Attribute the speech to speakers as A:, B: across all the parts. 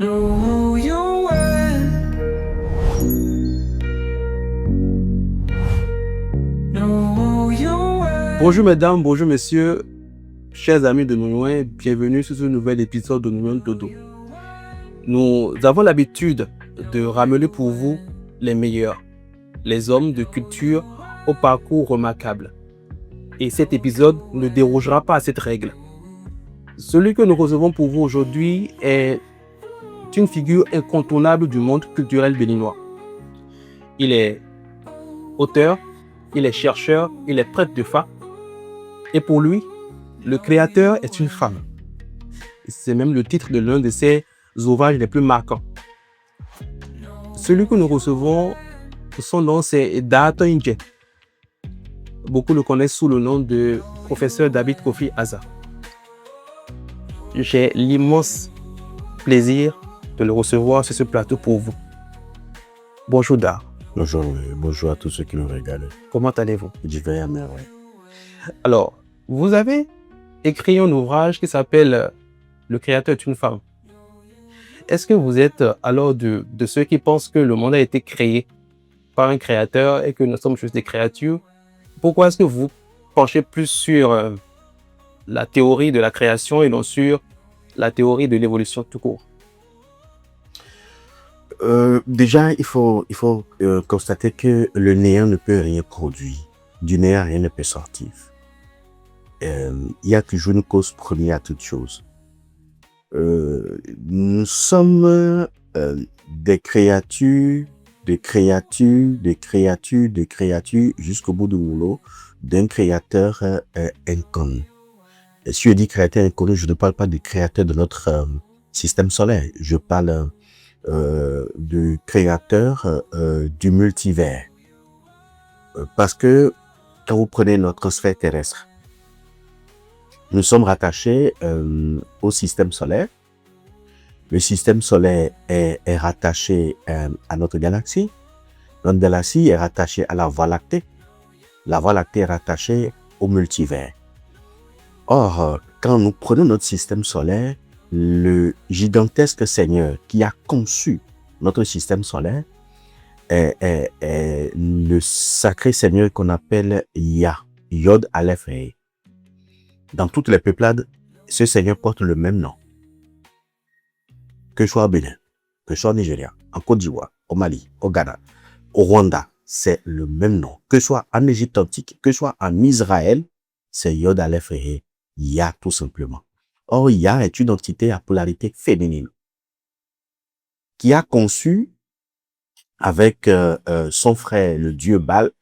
A: Know who you were. Know who you were.
B: Bonjour mesdames, bonjour messieurs, chers amis de Nounouen, bienvenue sur ce nouvel épisode de Nounouen Dodo. Nous avons l'habitude de ramener pour vous les meilleurs, les hommes de culture au parcours remarquable. Et cet épisode ne dérogera pas à cette règle. Celui que nous recevons pour vous aujourd'hui est une figure incontournable du monde culturel béninois. Il est auteur, il est chercheur, il est prêtre de Fa. Et pour lui, le créateur est une femme. C'est même le titre de l'un de ses ouvrages les plus marquants. Celui que nous recevons, son nom c'est Daato Indje. Beaucoup le connaissent sous le nom de professeur David Kofi Aza. J'ai l'immense plaisir de le recevoir sur ce plateau pour vous. Bonjour Da.
C: Bonjour, bonjour à tous ceux qui nous regardent.
B: Comment allez-vous?
C: Je vais à merveille.
B: Alors, vous avez écrit un ouvrage qui s'appelle Le créateur est une femme. Est-ce que vous êtes alors de ceux qui pensent que le monde a été créé par un créateur et que nous sommes juste des créatures? Pourquoi est-ce que vous penchez plus sur la théorie de la création et non sur la théorie de l'évolution tout court?
C: Déjà, il faut constater que le néant ne peut rien produire. Du néant, rien ne peut sortir. Il y a toujours une cause première à toute chose. Nous sommes des créatures jusqu'au bout du rouleau d'un créateur inconnu. Et si je dis créateur inconnu, je ne parle pas du créateur de notre système solaire. Je parle du créateur du multivers. Parce que quand vous prenez notre sphère terrestre, nous sommes rattachés au système solaire. Le système solaire est rattaché à notre galaxie. Notre galaxie est rattachée à la Voie lactée. La Voie lactée est rattachée au multivers. Or, quand nous prenons notre système solaire, le gigantesque Seigneur qui a conçu notre système solaire est le sacré Seigneur qu'on appelle Ya, Yod Aleph He. Dans toutes les peuplades, ce Seigneur porte le même nom. Que ce soit au Bénin, que ce soit au Nigeria, en Côte d'Ivoire, au Mali, au Ghana, au Rwanda, c'est le même nom. Que ce soit en Égypte antique, que ce soit en Israël, c'est Yod Aleph He, Ya tout simplement. Or, Ya est une entité à polarité féminine qui a conçu avec son frère, le dieu Baal,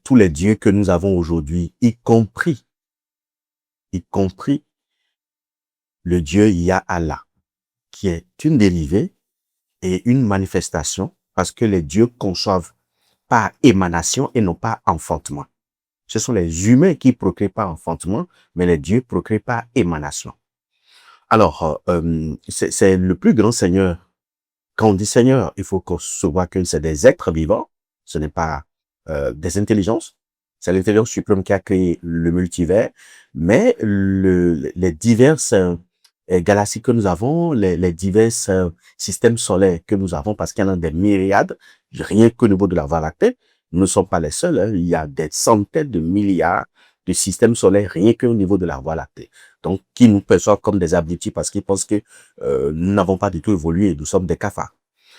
C: tous les dieux que nous avons aujourd'hui, y compris le dieu Ya'Allah, qui est une dérivée et une manifestation, parce que les dieux conçoivent par émanation et non pas enfantement. Ce sont les humains qui procréent par enfantement, mais les dieux procréent par émanation. Alors, c'est le plus grand Seigneur. Quand on dit Seigneur, il faut qu'on se voit que c'est des êtres vivants, ce n'est pas des intelligences. C'est l'intelligence suprême qui a créé le multivers, mais les diverses galaxies que nous avons, les divers systèmes solaires que nous avons, parce qu'il y en a des myriades, rien qu'au niveau de la Voie lactée, nous ne sommes pas les seuls, hein. Il y a des centaines de milliards de systèmes solaires rien qu'au niveau de la Voie lactée. Donc, qui nous perçoivent comme des abrutis parce qu'ils pensent que nous n'avons pas du tout évolué, nous sommes des cafards.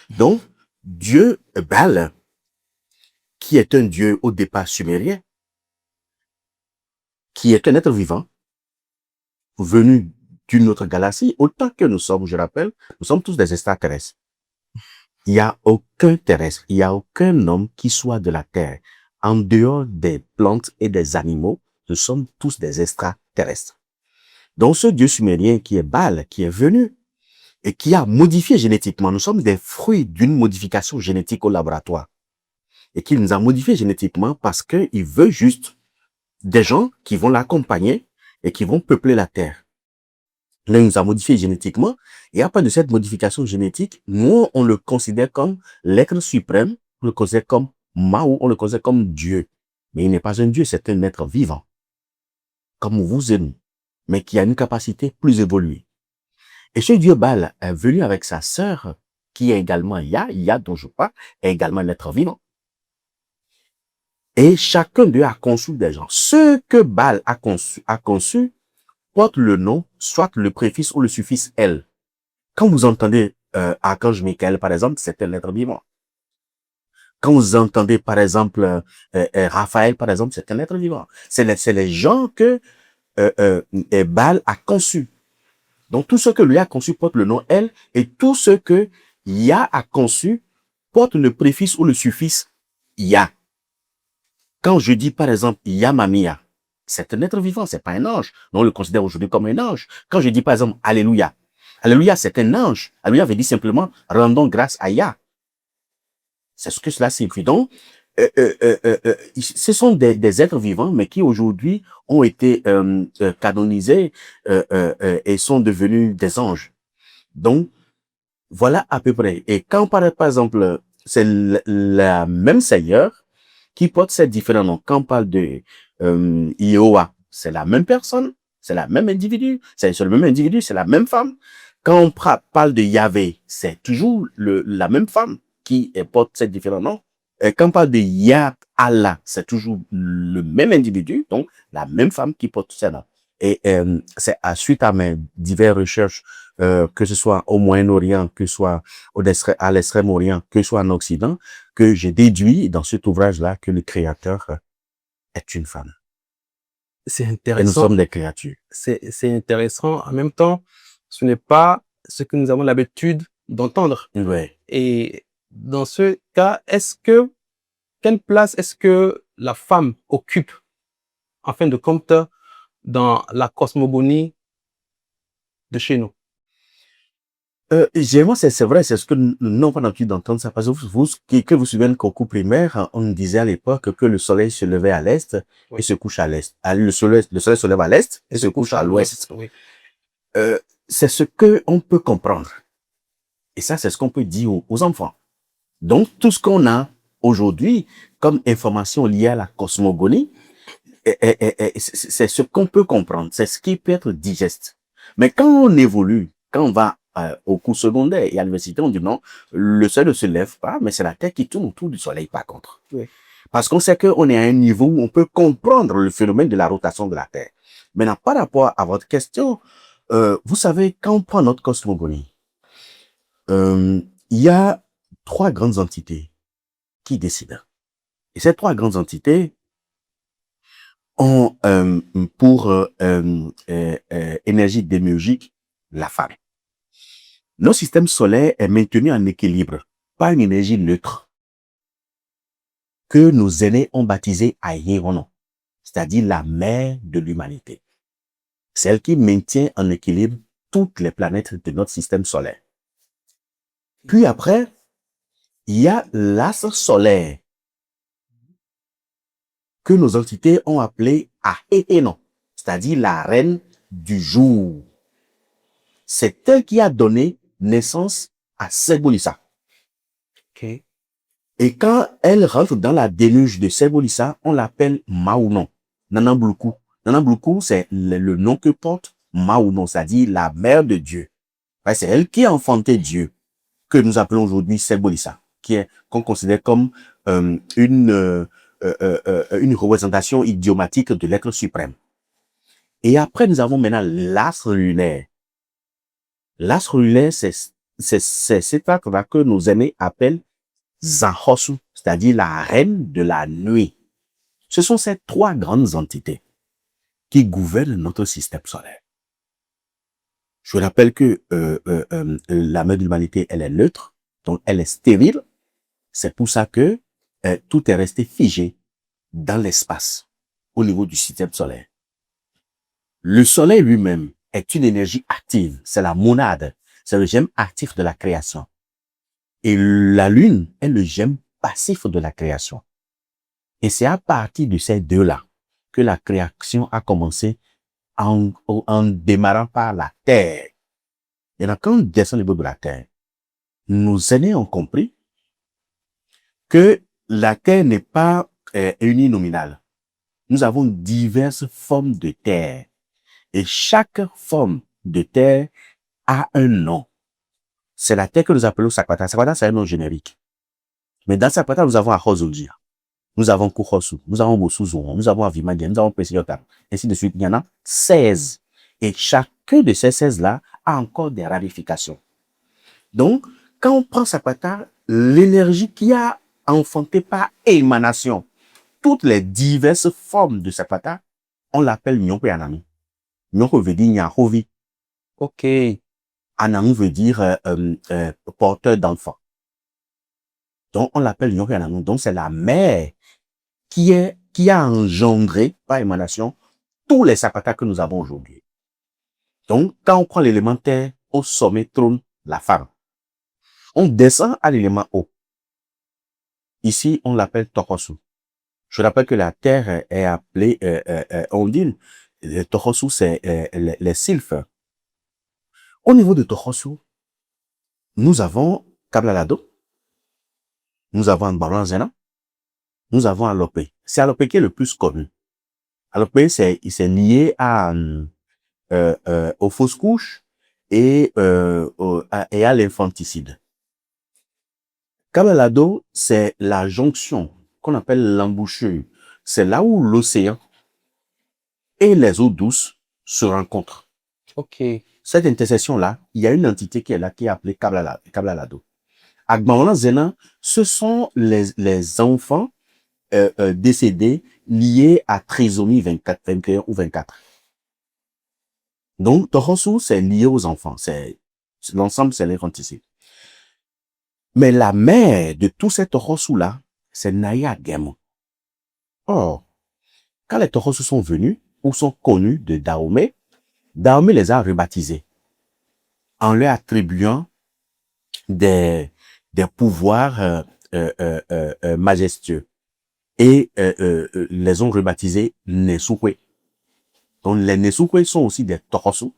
C: Donc, Dieu Baal, qui est un dieu au départ sumérien, qui est un être vivant, venu d'une autre galaxie, autant que nous sommes, je rappelle, nous sommes tous des extraterrestres. Il n'y a aucun terrestre, il n'y a aucun homme qui soit de la Terre. En dehors des plantes et des animaux, nous sommes tous des extraterrestres. Donc ce dieu sumérien qui est Baal, qui est venu et qui a modifié génétiquement, nous sommes des fruits d'une modification génétique au laboratoire. Et qui nous a modifié génétiquement parce qu'il veut juste des gens qui vont l'accompagner et qui vont peupler la Terre. Là, il nous a modifié génétiquement, et à part de cette modification génétique, nous, on le considère comme l'être suprême, on le considère comme Mao, on le considère comme Dieu. Mais il n'est pas un Dieu, c'est un être vivant, comme vous et nous, mais qui a une capacité plus évoluée. Et ce dieu Baal est venu avec sa sœur, qui est également Ya dont je parle, est également un être vivant. Et chacun d'eux a conçu des gens. Ce que Baal a conçu porte le nom, soit le préfixe ou le suffixe El. Quand vous entendez Archange Michael, par exemple, c'est un être vivant. Quand vous entendez, par exemple, Raphaël, par exemple, c'est un être vivant. C'est les gens que Baal a conçus. Donc, tout ce que lui a conçu porte le nom El, et tout ce que Ya a conçu porte le préfixe ou le suffixe Ya. Quand je dis, par exemple, Yamamia, c'est un être vivant, c'est pas un ange. On le considère aujourd'hui comme un ange. Quand je dis, par exemple, Alléluia, Alléluia, c'est un ange. Alléluia veut dire simplement, rendons grâce à Ya. C'est ce que cela signifie. Donc, ce sont des êtres vivants, mais qui aujourd'hui ont été canonisés et sont devenus des anges. Donc, voilà à peu près. Et quand, par exemple, c'est la même Seigneur qui porte ces différents noms. Quand on parle de Iowa, c'est la même personne, c'est la même individu, c'est le même individu, c'est la même femme. Quand on parle de Yahvé, c'est toujours la même femme qui porte ces différents noms. Et quand on parle de Yah Allah, c'est toujours le même individu, donc la même femme qui porte ces noms. Et c'est suite à mes diverses recherches, que ce soit au Moyen-Orient, que ce soit à l'Extrême-Orient, que ce soit en Occident, que j'ai déduit dans cet ouvrage-là que le Créateur est une femme.
B: C'est
C: Et nous
B: intéressant.
C: sommes des créatures.
B: C'est intéressant. En même temps, ce n'est pas ce que nous avons l'habitude d'entendre.
C: Ouais.
B: Et dans ce cas, quelle place est-ce que la femme occupe, en fin de compte, dans la cosmogonie de chez nous?
C: Généralement, c'est vrai, c'est ce que nous n'avons pas l'habitude d'entendre ça. Parce que que vous suivez qu'au cours primaire, on nous disait à l'époque que le soleil se levait à l'est
B: Oui.
C: et se couche à l'est. Le soleil se lève à l'est et se couche à l'ouest.
B: Oui.
C: C'est ce que on peut comprendre. Et ça, c'est ce qu'on peut dire aux enfants. Donc, tout ce qu'on a aujourd'hui comme information liée à la cosmogonie, c'est ce qu'on peut comprendre. C'est ce qui peut être digeste. Mais quand on évolue, quand on va au cours secondaire et à l'université, on dit non, le soleil ne se lève pas, mais c'est la Terre qui tourne autour du soleil, par contre.
B: Oui.
C: Parce qu'on sait qu'on est à un niveau où on peut comprendre le phénomène de la rotation de la Terre. Maintenant, par rapport à votre question, vous savez, quand on prend notre cosmogonie, il y a 3 grandes entités qui décident. Et ces 3 grandes entités ont pour énergie démiurgique la femme. Notre système solaire est maintenu en équilibre par une énergie neutre que nos aînés ont baptisée Aïe-Ronon, c'est-à-dire la mère de l'humanité. Celle qui maintient en équilibre toutes les planètes de notre système solaire. Puis après, il y a l'astre solaire que nos entités ont appelé Ahéhénon, c'est-à-dire la reine du jour. C'est elle qui a donné naissance à Sebolissa.
B: Okay.
C: Et quand elle rentre dans la déluge de Sebolissa, on l'appelle Maounon, Nanambluku. Nanambluku, c'est le nom que porte Maounon, c'est-à-dire la mère de Dieu. Ouais, c'est elle qui a enfanté Dieu, que nous appelons aujourd'hui Sebolissa, qu'on considère comme une représentation idiomatique de l'être suprême. Et après, nous avons maintenant l'astre lunaire. L'astre lunaire, c'est cet astre-là que nos aînés appellent Zanhosu, c'est-à-dire la reine de la nuit. Ce sont ces 3 grandes entités qui gouvernent notre système solaire. Je rappelle que la mère de l'humanité, elle est neutre, donc elle est stérile. C'est pour ça que tout est resté figé dans l'espace, au niveau du système solaire. Le soleil lui-même est une énergie active, c'est la monade, c'est le gemme actif de la création. Et la lune est le gemme passif de la création. Et c'est à partir de ces 2-là que la création a commencé en démarrant par la terre. Et donc, quand on descend le niveau de la terre, nos aînés ont compris que la terre n'est pas uninominale. Nous avons diverses formes de terre. Et chaque forme de terre a un nom. C'est la terre que nous appelons Sakwata. Sakwata, c'est un nom générique. Mais dans Sakwata, nous avons Ahozoldia. Nous avons Kuchosu. Nous avons Bosuzoron. Nous avons Avimandia. Nous avons Pesiyota. Ainsi de suite. Il y en a 16. Et chacun de ces 16-là a encore des ramifications. Donc, quand on prend Sakwata, l'énergie qui a enfanté par émanation toutes les diverses formes de Sakwata, on l'appelle Nyonko Anami. Nyonko veut dire Nyahovi.
B: Ok.
C: Anami veut dire porteur d'enfants. Donc, on l'appelle Nyonko Anami. Donc, c'est la mère qui a engendré par émanation tous les Sakwata que nous avons aujourd'hui. Donc, quand on prend l'élément terre, au sommet trône la femme. On descend à l'élément eau. Ici, on l'appelle Tokosu. Je rappelle que la terre est appelée ondine. Tokosu, c'est les sylphes. Au niveau de Tokosu, nous avons Kablalado, nous avons Anbaranzena, nous avons Alope. C'est Alope qui est le plus connu. Alope, c'est lié aux fausses couches et à l'infanticide. Kablalado, c'est la jonction qu'on appelle l'embouchure. C'est là où l'océan et les eaux douces se rencontrent.
B: Ok.
C: Cette intersection-là, il y a une entité qui est là, qui est appelée Kablalado. Agbaolan Zena, ce sont les enfants décédés liés à trisomie 24, 21 ou 24. Donc, Tohosu, c'est lié aux enfants. L'ensemble, c'est l'infanticide. Mais la mère de tous ces Tohosu-là, c'est Naya Gemo. Or, quand les Tohosu sont venus, ou sont connus de Dahomey, Dahomey les a rebaptisés en leur attribuant des pouvoirs majestueux et les ont rebaptisés Nesukwe. Donc les Nesukwe sont aussi des Tohosu,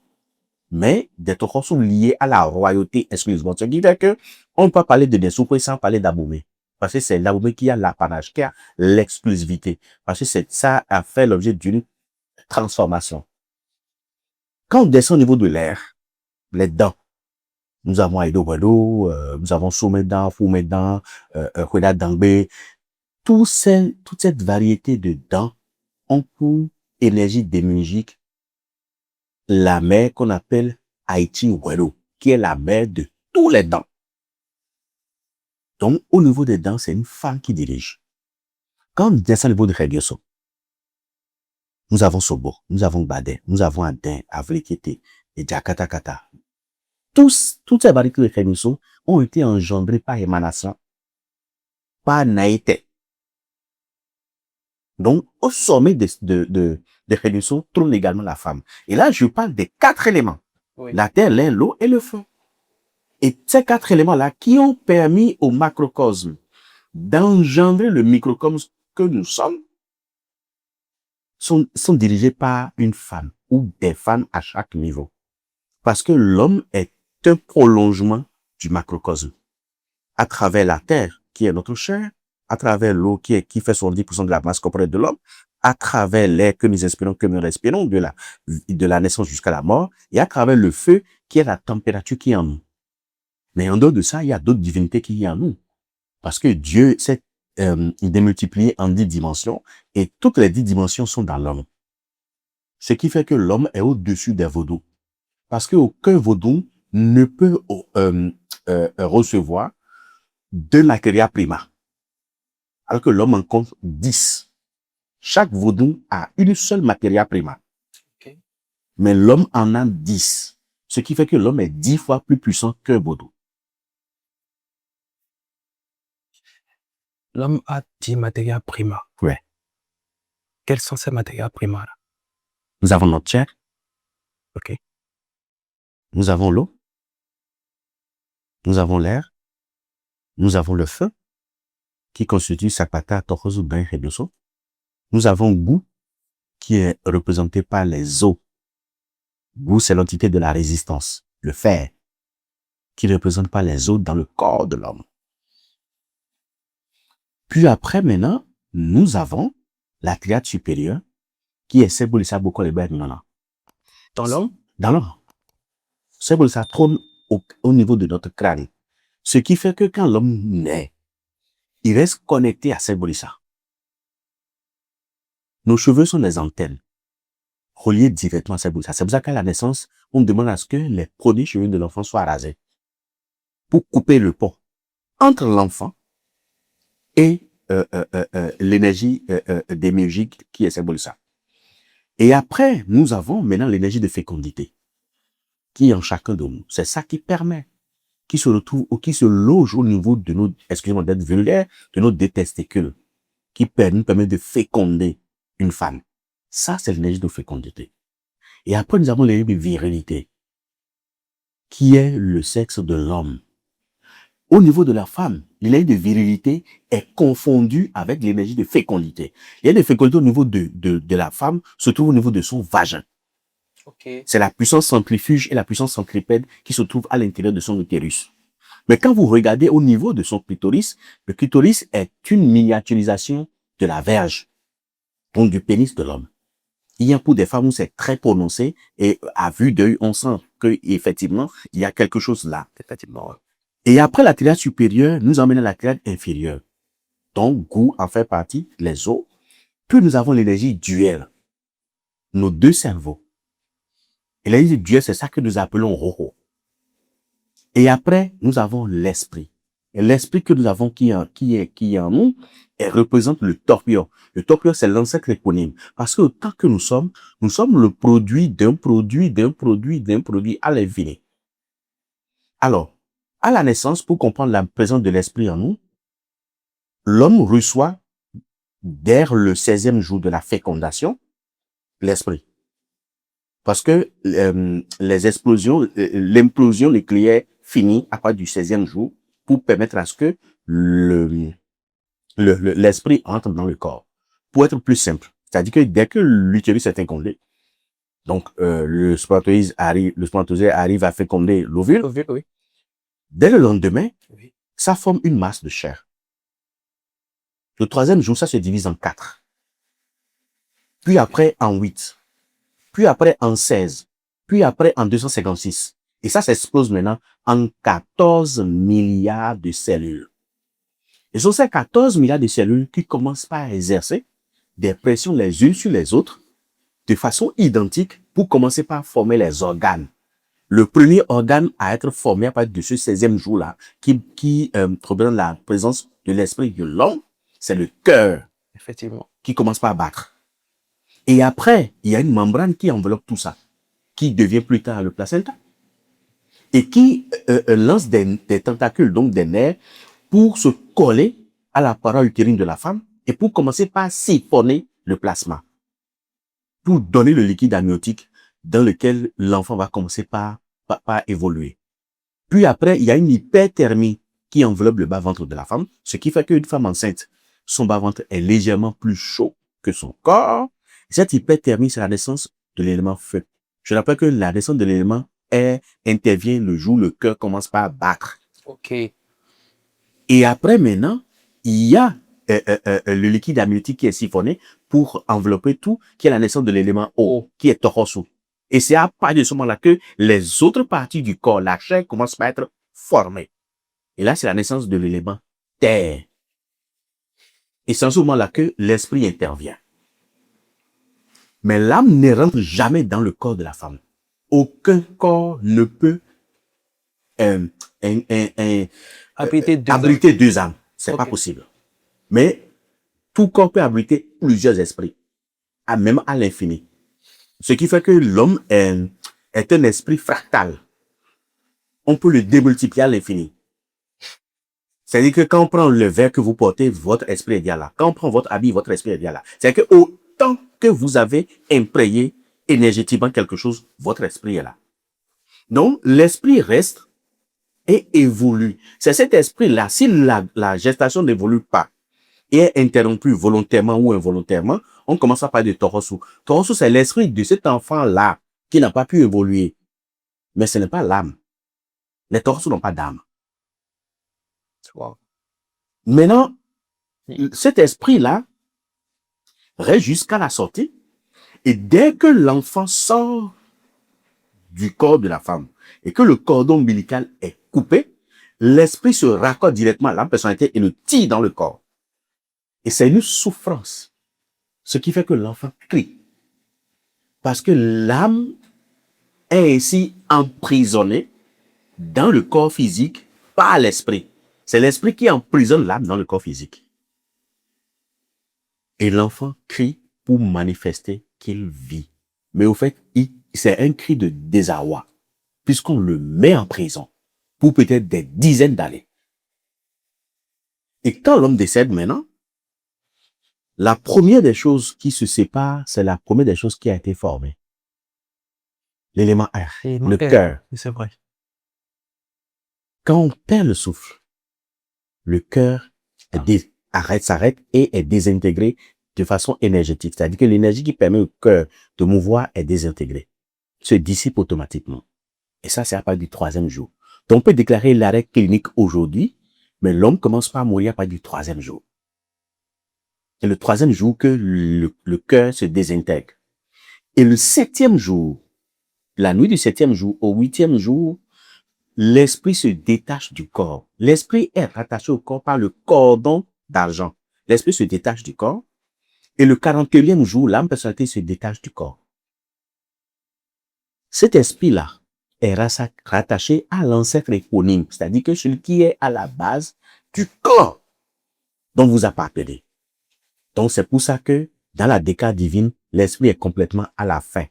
C: mais des Tohosu liés à la royauté exclusivement. Ce qui veut dire que on ne peut pas parler de Nesukwe sans parler d'Abomey. Parce que c'est l'Abomey qui a l'apanage, qui a l'exclusivité. Parce que ça a fait l'objet d'une transformation. Quand on descend au niveau de l'air, les dents, nous avons Aido Wado, nous avons Soumedan, Foumedan, Hueda Dangbe. Toute cette variété de dents ont pour énergie démiurgique la mère qu'on appelle Haïti Wado, qui est la mère de tous les dents. Donc, au niveau des dents, c'est une femme qui dirige. Quand on descend au niveau de Redioso, nous avons Sobo, nous avons Badé, nous avons Adin, Avlikete et Djakatakata. Toutes ces variétés de Redioso ont été engendrées par émanation, par naïté. Donc, au sommet de Redioso trône également la femme. Et là, je parle des 4 éléments. Oui. La terre, l'air, l'eau et le feu. Et ces 4 éléments-là qui ont permis au macrocosme d'engendrer le microcosme que nous sommes, sont dirigés par une femme ou des femmes à chaque niveau. Parce que l'homme est un prolongement du macrocosme. À travers la terre, qui est notre chair, à travers l'eau qui fait 70% de la masse corporelle de l'homme, à travers l'air que nous inspirons, que nous respirons de la naissance jusqu'à la mort, et à travers le feu qui est la température qui est en nous. Mais en dehors de ça, il y a d'autres divinités qui y en nous. Parce que Dieu s'est démultiplié en 10 dimensions, et toutes les 10 dimensions sont dans l'homme. Ce qui fait que l'homme est au-dessus des vaudous. Parce qu'aucun vaudou ne peut recevoir 2 materia prima. Alors que l'homme en compte 10. Chaque vaudou a une seule materia prima. Okay. Mais l'homme en a 10. Ce qui fait que l'homme est 10 fois plus puissant qu'un vaudou.
B: L'homme a 10 materia prima.
C: Ouais.
B: Quelles sont ces materia prima là?
C: Nous avons notre chair.
B: Ok.
C: Nous avons l'eau. Nous avons l'air. Nous avons le feu, qui constitue Sakpata, Tohosu, Ben, Redoso. Nous avons Gu, qui est représenté par les eaux. Gu, c'est l'entité de la résistance, le fer, qui représente pas les eaux dans le corps de l'homme. Puis après, maintenant, nous avons la triade supérieure, qui est Sebulisa Boko Leba Nona.
B: Dans l'homme?
C: Dans l'homme. Symbolisa trône au niveau de notre crâne. Ce qui fait que quand l'homme naît, il reste connecté à Symbolisa. Nos cheveux sont des antennes reliées directement à Symbolisa. C'est pour ça qu'à la naissance, on demande à ce que les premiers cheveux de l'enfant soient rasés pour couper le pont entre l'enfant et l'énergie démiurgique qui est Symbolisa. Et après, nous avons maintenant l'énergie de fécondité qui est en chacun de nous. C'est ça qui permet, qui se retrouve ou qui se loge au niveau de nos, excusez-moi d'être vulgaire, de nos deux testicules, qui nous permet de féconder une femme. Ça, c'est l'énergie de fécondité. Et après, nous avons l'énergie de virilité, qui est le sexe de l'homme. Au niveau de la femme, l'énergie de virilité est confondue avec l'énergie de fécondité. L'énergie de fécondité au niveau de la femme se trouve au niveau de son vagin.
B: Okay.
C: C'est la puissance centrifuge et la puissance centripète qui se trouve à l'intérieur de son utérus. Mais quand vous regardez au niveau de son clitoris, le clitoris est une miniaturisation de la verge, donc du pénis de l'homme. Il y a pour des femmes où c'est très prononcé et à vue d'œil, on sent qu'effectivement, il y a quelque chose là.
B: Effectivement.
C: Et après la triade supérieure, nous emmènons la triade inférieure. Donc, goût en fait partie, les os. Puis nous avons l'énergie duelle. Nos deux cerveaux. Et l'énergie duelle, c'est ça que nous appelons Roho. Et après, nous avons l'esprit. Et l'esprit que nous avons qui est en nous, elle représente le torpio. Le torpio, c'est l'ancêtre éponyme. Parce que autant que nous sommes le produit d'un produit à l'infini. Alors, à la naissance, pour comprendre la présence de l'esprit en nous, l'homme reçoit, dès le 16e jour de la fécondation, l'esprit. Parce que l'implosion nucléaire finit à partir du 16e jour pour permettre à ce que l'esprit entre dans le corps. Pour être plus simple, c'est-à-dire que dès que l'utérus est fécondé, donc le spermatozoïde arrive à féconder l'ovule,
B: Oui.
C: Dès le lendemain,
B: Oui.
C: Ça forme une masse de chair. Le 3e jour, ça se divise en 4. Puis après en 8. Puis après en 16. Puis après en 256. Et ça s'explose maintenant en 14 milliards de cellules. Et ce sont ces 14 milliards de cellules qui commencent par exercer des pressions les unes sur les autres de façon identique pour commencer par former les organes. Le premier organe à être formé à partir de ce 16e jour-là, qui représente la présence de l'esprit de l'homme, c'est le cœur.
B: Effectivement.
C: Qui commence par battre. Et après, il y a une membrane qui enveloppe tout ça, qui devient plus tard le placenta, et qui lance des tentacules, donc des nerfs, pour se coller à la paroi utérine de la femme, et pour commencer par siphonner le plasma, pour donner le liquide amniotique dans lequel l'enfant va commencer par évoluer. Puis après, il y a une hyperthermie qui enveloppe le bas-ventre de la femme, ce qui fait qu'une femme enceinte, son bas-ventre est légèrement plus chaud que son corps. Cette hyperthermie, c'est la naissance de l'élément feu. Je rappelle que la naissance de l'élément air intervient le jour où le cœur commence par battre.
B: Ok.
C: Et après, maintenant, il y a le liquide amniotique qui est siphonné pour envelopper tout, qui est la naissance de l'élément eau, qui est Torosu. Et c'est à partir de ce moment-là que les autres parties du corps, la chair, commencent par être formées. Et là, c'est la naissance de l'élément terre. Et c'est à ce moment-là que l'esprit intervient. Mais l'âme ne rentre jamais dans le corps de la femme. Aucun corps ne peut abriter deux âmes. C'est pas possible. Mais tout corps peut abriter plusieurs esprits, même à l'infini. Ce qui fait que l'homme est un esprit fractal. On peut le démultiplier à l'infini. C'est-à-dire que quand on prend le verre que vous portez, votre esprit est bien là. Quand on prend votre habit, votre esprit est bien là. C'est-à-dire que autant que vous avez imprégné énergétiquement quelque chose, votre esprit est là. Donc, l'esprit reste et évolue. C'est cet esprit-là, si la gestation n'évolue pas et est interrompue volontairement ou involontairement, on commence à parler de Torosu. Torosu, c'est l'esprit de cet enfant-là qui n'a pas pu évoluer. Mais ce n'est pas l'âme. Les Torosu n'ont pas d'âme.
B: Wow.
C: Maintenant, cet esprit-là reste jusqu'à la sortie. Et dès que l'enfant sort du corps de la femme, et que le cordon ombilical est coupé, l'esprit se raccorde directement à la personnalité et le tire dans le corps. Et c'est une souffrance. Ce qui fait que l'enfant crie. Parce que l'âme est ainsi emprisonnée dans le corps physique par l'esprit. C'est l'esprit qui emprisonne l'âme dans le corps physique. Et l'enfant crie pour manifester qu'il vit. Mais au fait, c'est un cri de désarroi, puisqu'on le met en prison pour peut-être des dizaines d'années. Et quand l'homme décède maintenant, la première des choses qui se sépare, c'est la première des choses qui a été formée. L'élément R, le cœur.
B: C'est vrai.
C: Quand on perd le souffle, le cœur s'arrête et est désintégré de façon énergétique. C'est-à-dire que l'énergie qui permet au cœur de mouvoir est désintégrée, se dissipe automatiquement. Et ça, c'est à partir du 3e jour. Donc, on peut déclarer l'arrêt clinique aujourd'hui, mais l'homme commence pas à mourir à partir du 3e jour. C'est le 3e jour que le cœur se désintègre. Et le 7e jour, la nuit du 7e jour au 8e jour, l'esprit se détache du corps. L'esprit est rattaché au corps par le cordon d'argent. L'esprit se détache du corps. Et le 41e jour, l'âme personnalité se détache du corps. Cet esprit-là est rattaché à l'ancêtre éponyme, c'est-à-dire que celui qui est à la base du corps dont vous appartenez. Donc c'est pour ça que dans la décade divine, l'esprit est complètement à la fin.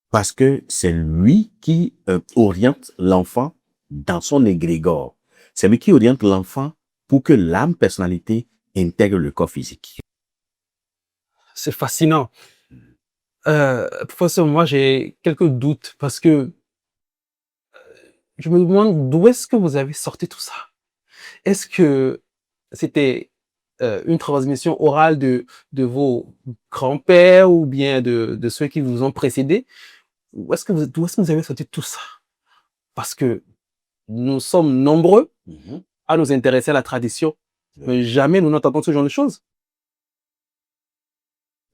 C: Parce que c'est lui qui oriente l'enfant dans son égrégore. C'est lui qui oriente l'enfant pour que l'âme personnalité intègre le corps physique.
B: C'est fascinant. Professeur, moi, j'ai quelques doutes parce que je me demande d'où est-ce que vous avez sorti tout ça? Est-ce que c'était une transmission orale de vos grands-pères ou bien de ceux qui vous ont précédés? D'où est-ce que vous avez sorti tout ça? Parce que nous sommes nombreux à nous intéresser à la tradition, mais jamais nous n'entendons ce genre de choses.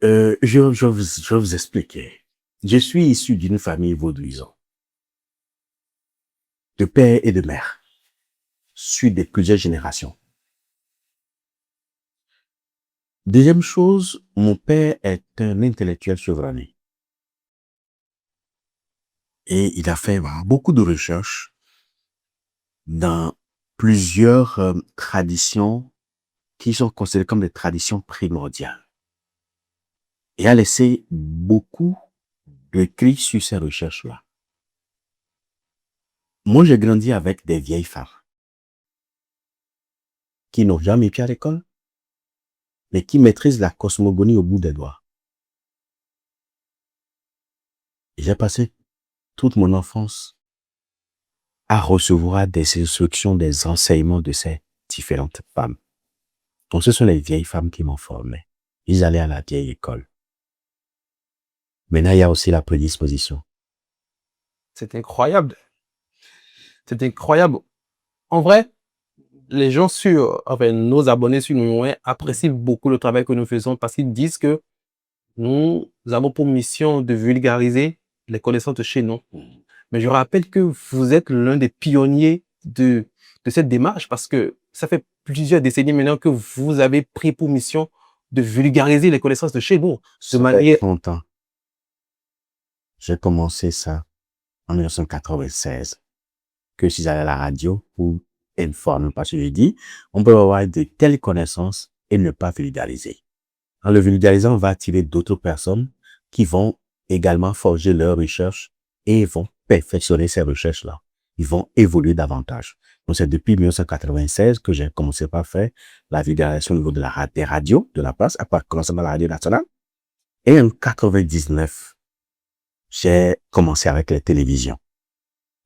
C: Je vais vous expliquer. Je suis issu d'une famille vaudouisante, de père et de mère, suis de plusieurs générations. Deuxième chose, mon père est un intellectuel chevronné. Et il a fait beaucoup de recherches dans plusieurs traditions qui sont considérées comme des traditions primordiales. Et a laissé beaucoup d'écrits sur ces recherches-là. Moi, j'ai grandi avec des vieilles femmes qui n'ont jamais été à l'école, mais qui maîtrisent la cosmogonie au bout des doigts. Et j'ai passé toute mon enfance à recevoir des instructions, des enseignements de ces différentes femmes. Donc, ce sont les vieilles femmes qui m'ont formé. Ils allaient à la vieille école. Maintenant, il y a aussi la prédisposition.
B: C'est incroyable. C'est incroyable. En vrai, les gens nos abonnés sur Numéro 1 apprécient beaucoup le travail que nous faisons parce qu'ils disent que nous avons pour mission de vulgariser les connaissances de chez nous. Mais je rappelle que vous êtes l'un des pionniers de cette démarche parce que ça fait plusieurs décennies maintenant que vous avez pris pour mission de vulgariser les connaissances de chez nous.
C: Ça fait longtemps. J'ai commencé ça en 1996, que je suis allé à la radio pour informer, parce que je dis, on peut avoir de telles connaissances et ne pas vulgariser. En le vulgarisant, on va attirer d'autres personnes qui vont également forger leurs recherches et vont perfectionner ces recherches-là. Ils vont évoluer davantage. Donc, c'est depuis 1996 que j'ai commencé par faire la vulgarisation au niveau des radios de la place, à part commencer par la radio nationale. Et en 99, j'ai commencé avec les télévisions.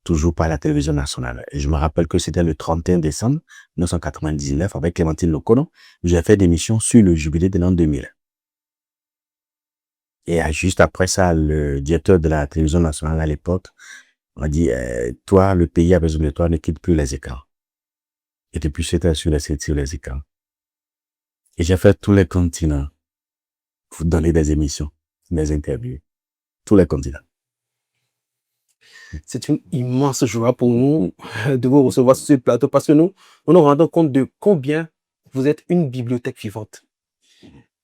C: Toujours par la télévision nationale. Et je me rappelle que c'était le 31 décembre 1999 avec Clémentine Lokono. J'ai fait des émissions sur le jubilé de l'an 2000. Et juste après ça, le directeur de la télévision nationale à l'époque m'a dit, toi, le pays a besoin de toi, ne quitte plus les écrans. Et depuis, c'était sur les écrans. Et j'ai fait tous les continents pour donner des émissions, des interviews. Tous les continents.
B: C'est une immense joie pour nous de vous recevoir sur ce plateau parce que nous nous rendons compte de combien vous êtes une bibliothèque vivante.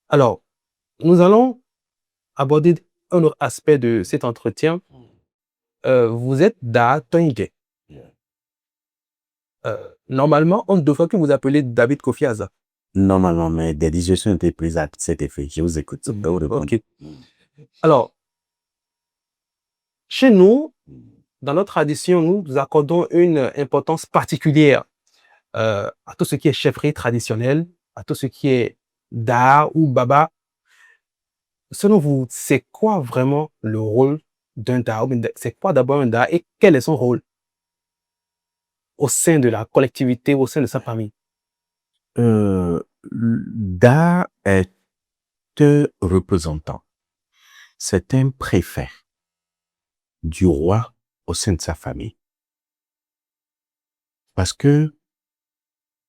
B: Alors, nous allons aborder un autre aspect de cet entretien. Vous êtes Da Tongue. Normalement, on ne devrait que vous appeler David Kofi Aza.
C: Normalement, mais des décisions ont été prises à cet effet. Je vous écoute.
B: Ok. Alors, chez nous, dans notre tradition, nous accordons une importance particulière à tout ce qui est chefferie traditionnelle, à tout ce qui est Da ou Baba. Selon vous, c'est quoi vraiment le rôle d'un Da? C'est quoi d'abord un Da et quel est son rôle au sein de la collectivité, au sein de sa famille?
C: Da est un représentant. C'est un préfet du roi au sein de sa famille. Parce que,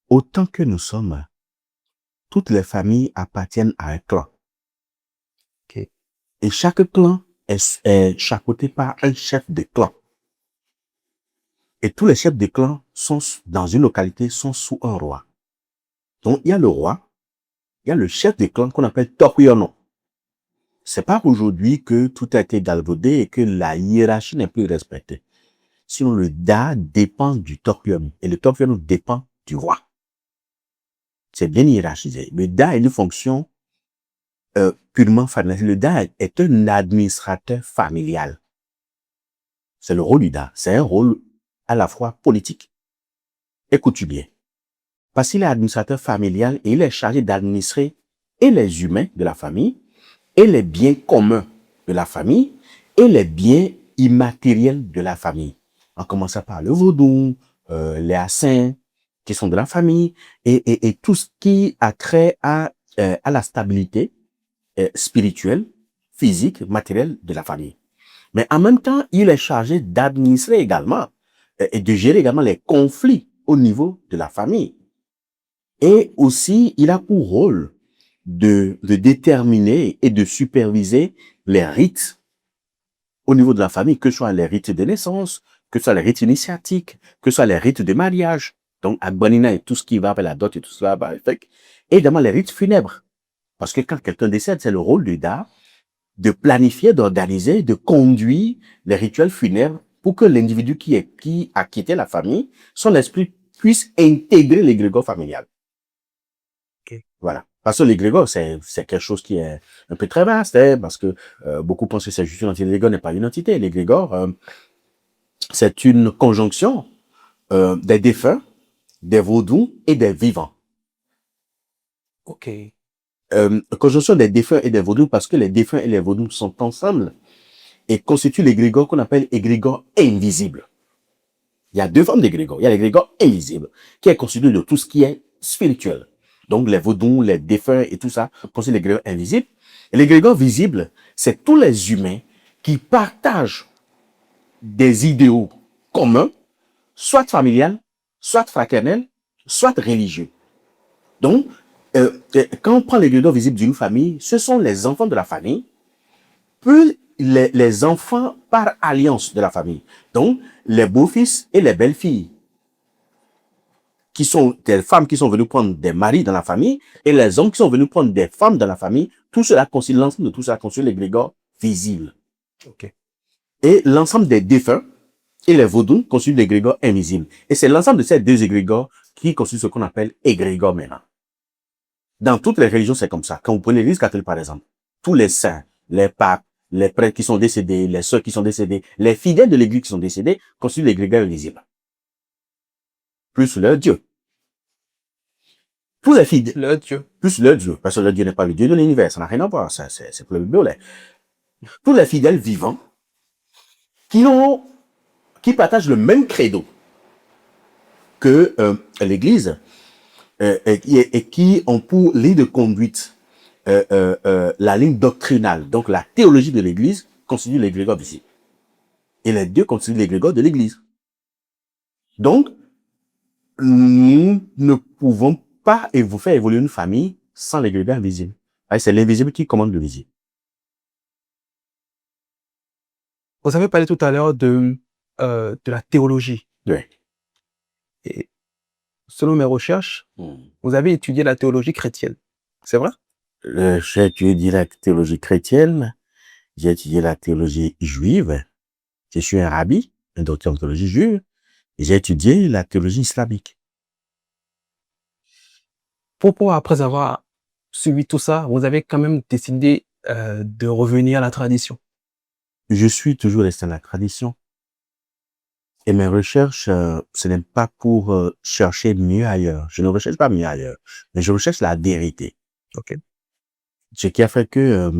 C: autant que nous sommes, toutes les familles appartiennent à un clan.
B: Ok.
C: Et chaque clan est chapeauté par un chef de clan. Et tous les chefs de clan sont, dans une localité, sont sous un roi. Donc, il y a le roi, il y a le chef de clan qu'on appelle Tokyono. C'est pas aujourd'hui que tout a été galvaudé et que la hiérarchie n'est plus respectée. Sinon, le Da dépend du Tokyono et le Tokyono dépend du roi. C'est bien hiérarchisé. Le Da a une fonction purement familiale. Le Da est un administrateur familial. C'est le rôle du Da. C'est un rôle à la fois politique et coutumier. Parce qu'il est administrateur familial et il est chargé d'administrer et les humains de la famille, et les biens communs de la famille, et les biens immatériels de la famille. En commençant par le vaudou, les assins qui sont de la famille, et tout ce qui a trait à la stabilité spirituelle, physique, matérielle de la famille. Mais en même temps, il est chargé d'administrer également et de gérer également les conflits au niveau de la famille. Et aussi, il a pour rôle de déterminer et de superviser les rites au niveau de la famille, que ce soit les rites de naissance, que ce soit les rites initiatiques, que ce soit les rites de mariage, donc Agbanina et tout ce qui va avec la dot et tout cela, et également les rites funèbres. Parce que quand quelqu'un décède, c'est le rôle du Da de planifier, d'organiser, de conduire les rituels funèbres pour que l'individu qui a quitté la famille, son esprit puisse intégrer l'égrégore familial.
B: Okay.
C: Voilà. Parce que l'égrégore, c'est quelque chose qui est un peu très vaste, hein, parce que beaucoup pensent que c'est juste une entité. L'égrégore n'est pas une entité. L'égrégore, c'est une conjonction des défunts, des vaudous et des vivants.
B: Ok.
C: Conjonction des défunts et des vaudous parce que les défunts et les vaudous sont ensemble et constituent l'égrégore qu'on appelle égrégore invisible. Il y a deux formes d'égrégore. Il y a l'égrégore invisible qui est constitué de tout ce qui est spirituel. Donc les vaudous, les défunts et tout ça constituent l'égrégore invisible. Et l'égrégore visible, c'est tous les humains qui partagent des idéaux communs, soit familial, soit fraternel, soit religieux. Donc, quand on prend l'égrégore visible d'une famille, ce sont les enfants de la famille, puis les enfants par alliance de la famille. Donc, les beaux-fils et les belles-filles, qui sont des femmes qui sont venues prendre des maris dans la famille, et les hommes qui sont venus prendre des femmes dans la famille, tout cela constitue l'ensemble de tout cela constitue l'égrégore visible.
B: Ok.
C: Et l'ensemble des défunts et les vaudous constituent l'égrégore invisible. Et c'est l'ensemble de ces deux égrégores qui constituent ce qu'on appelle égrégore maintenant. Dans toutes les religions, c'est comme ça. Quand vous prenez l'Église catholique, par exemple, tous les saints, les papes, les prêtres qui sont décédés, les sœurs qui sont décédées, les fidèles de l'Église qui sont décédés, constituent l'égrégore invisible. Plus leur Dieu. Tous les fidèles.
B: Le Dieu.
C: Plus leur Dieu. Parce que le Dieu n'est pas le Dieu de l'univers. Ça n'a rien à voir. Ça, c'est pour le bibliothèque. Tous les fidèles vivants qui partagent le même credo que l'Église, et qui ont pour ligne de conduite la ligne doctrinale, donc la théologie de l'Église, constitue l'égrégore visible. Et les deux constituent l'égrégore de l'Église. Donc, nous ne pouvons pas vous faire évoluer une famille sans l'égrégore invisible. C'est l'invisible qui commande le visible.
B: Vous avez parlé tout à l'heure de de la théologie.
C: Oui.
B: Et selon mes recherches, vous avez étudié la théologie chrétienne. C'est vrai?
C: J'ai étudié la théologie chrétienne, j'ai étudié la théologie juive, je suis un rabbi, un docteur en théologie juive, et j'ai étudié la théologie islamique.
B: Pourquoi, après avoir suivi tout ça, vous avez quand même décidé de revenir à la tradition?
C: Je suis toujours resté dans la tradition. Et mes recherches, ce n'est pas pour chercher mieux ailleurs. Je ne recherche pas mieux ailleurs, mais je recherche la vérité.
B: Ok.
C: Ce qui a fait que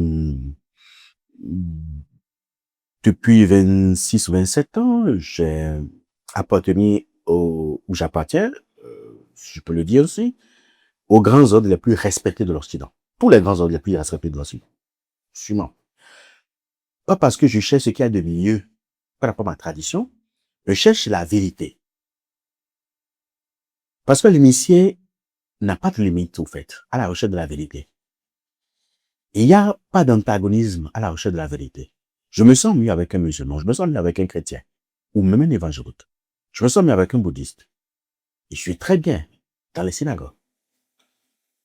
C: depuis 26 ou 27 ans, j'ai appartenu où j'appartiens, je peux le dire aussi, aux grands ordres les plus respectés de l'Occident. Tous les grands ordres les plus respectés de l'Occident. Sûrement. Pas parce que je cherche ce qu'il y a de mieux par rapport à ma tradition, je cherche la vérité. Parce que l'initié n'a pas de limite, au fait, à la recherche de la vérité. Il n'y a pas d'antagonisme à la recherche de la vérité. Je me sens mieux avec un musulman, je me sens mieux avec un chrétien, ou même un évangéliste. Je me sens mieux avec un bouddhiste. Et je suis très bien dans les synagogues.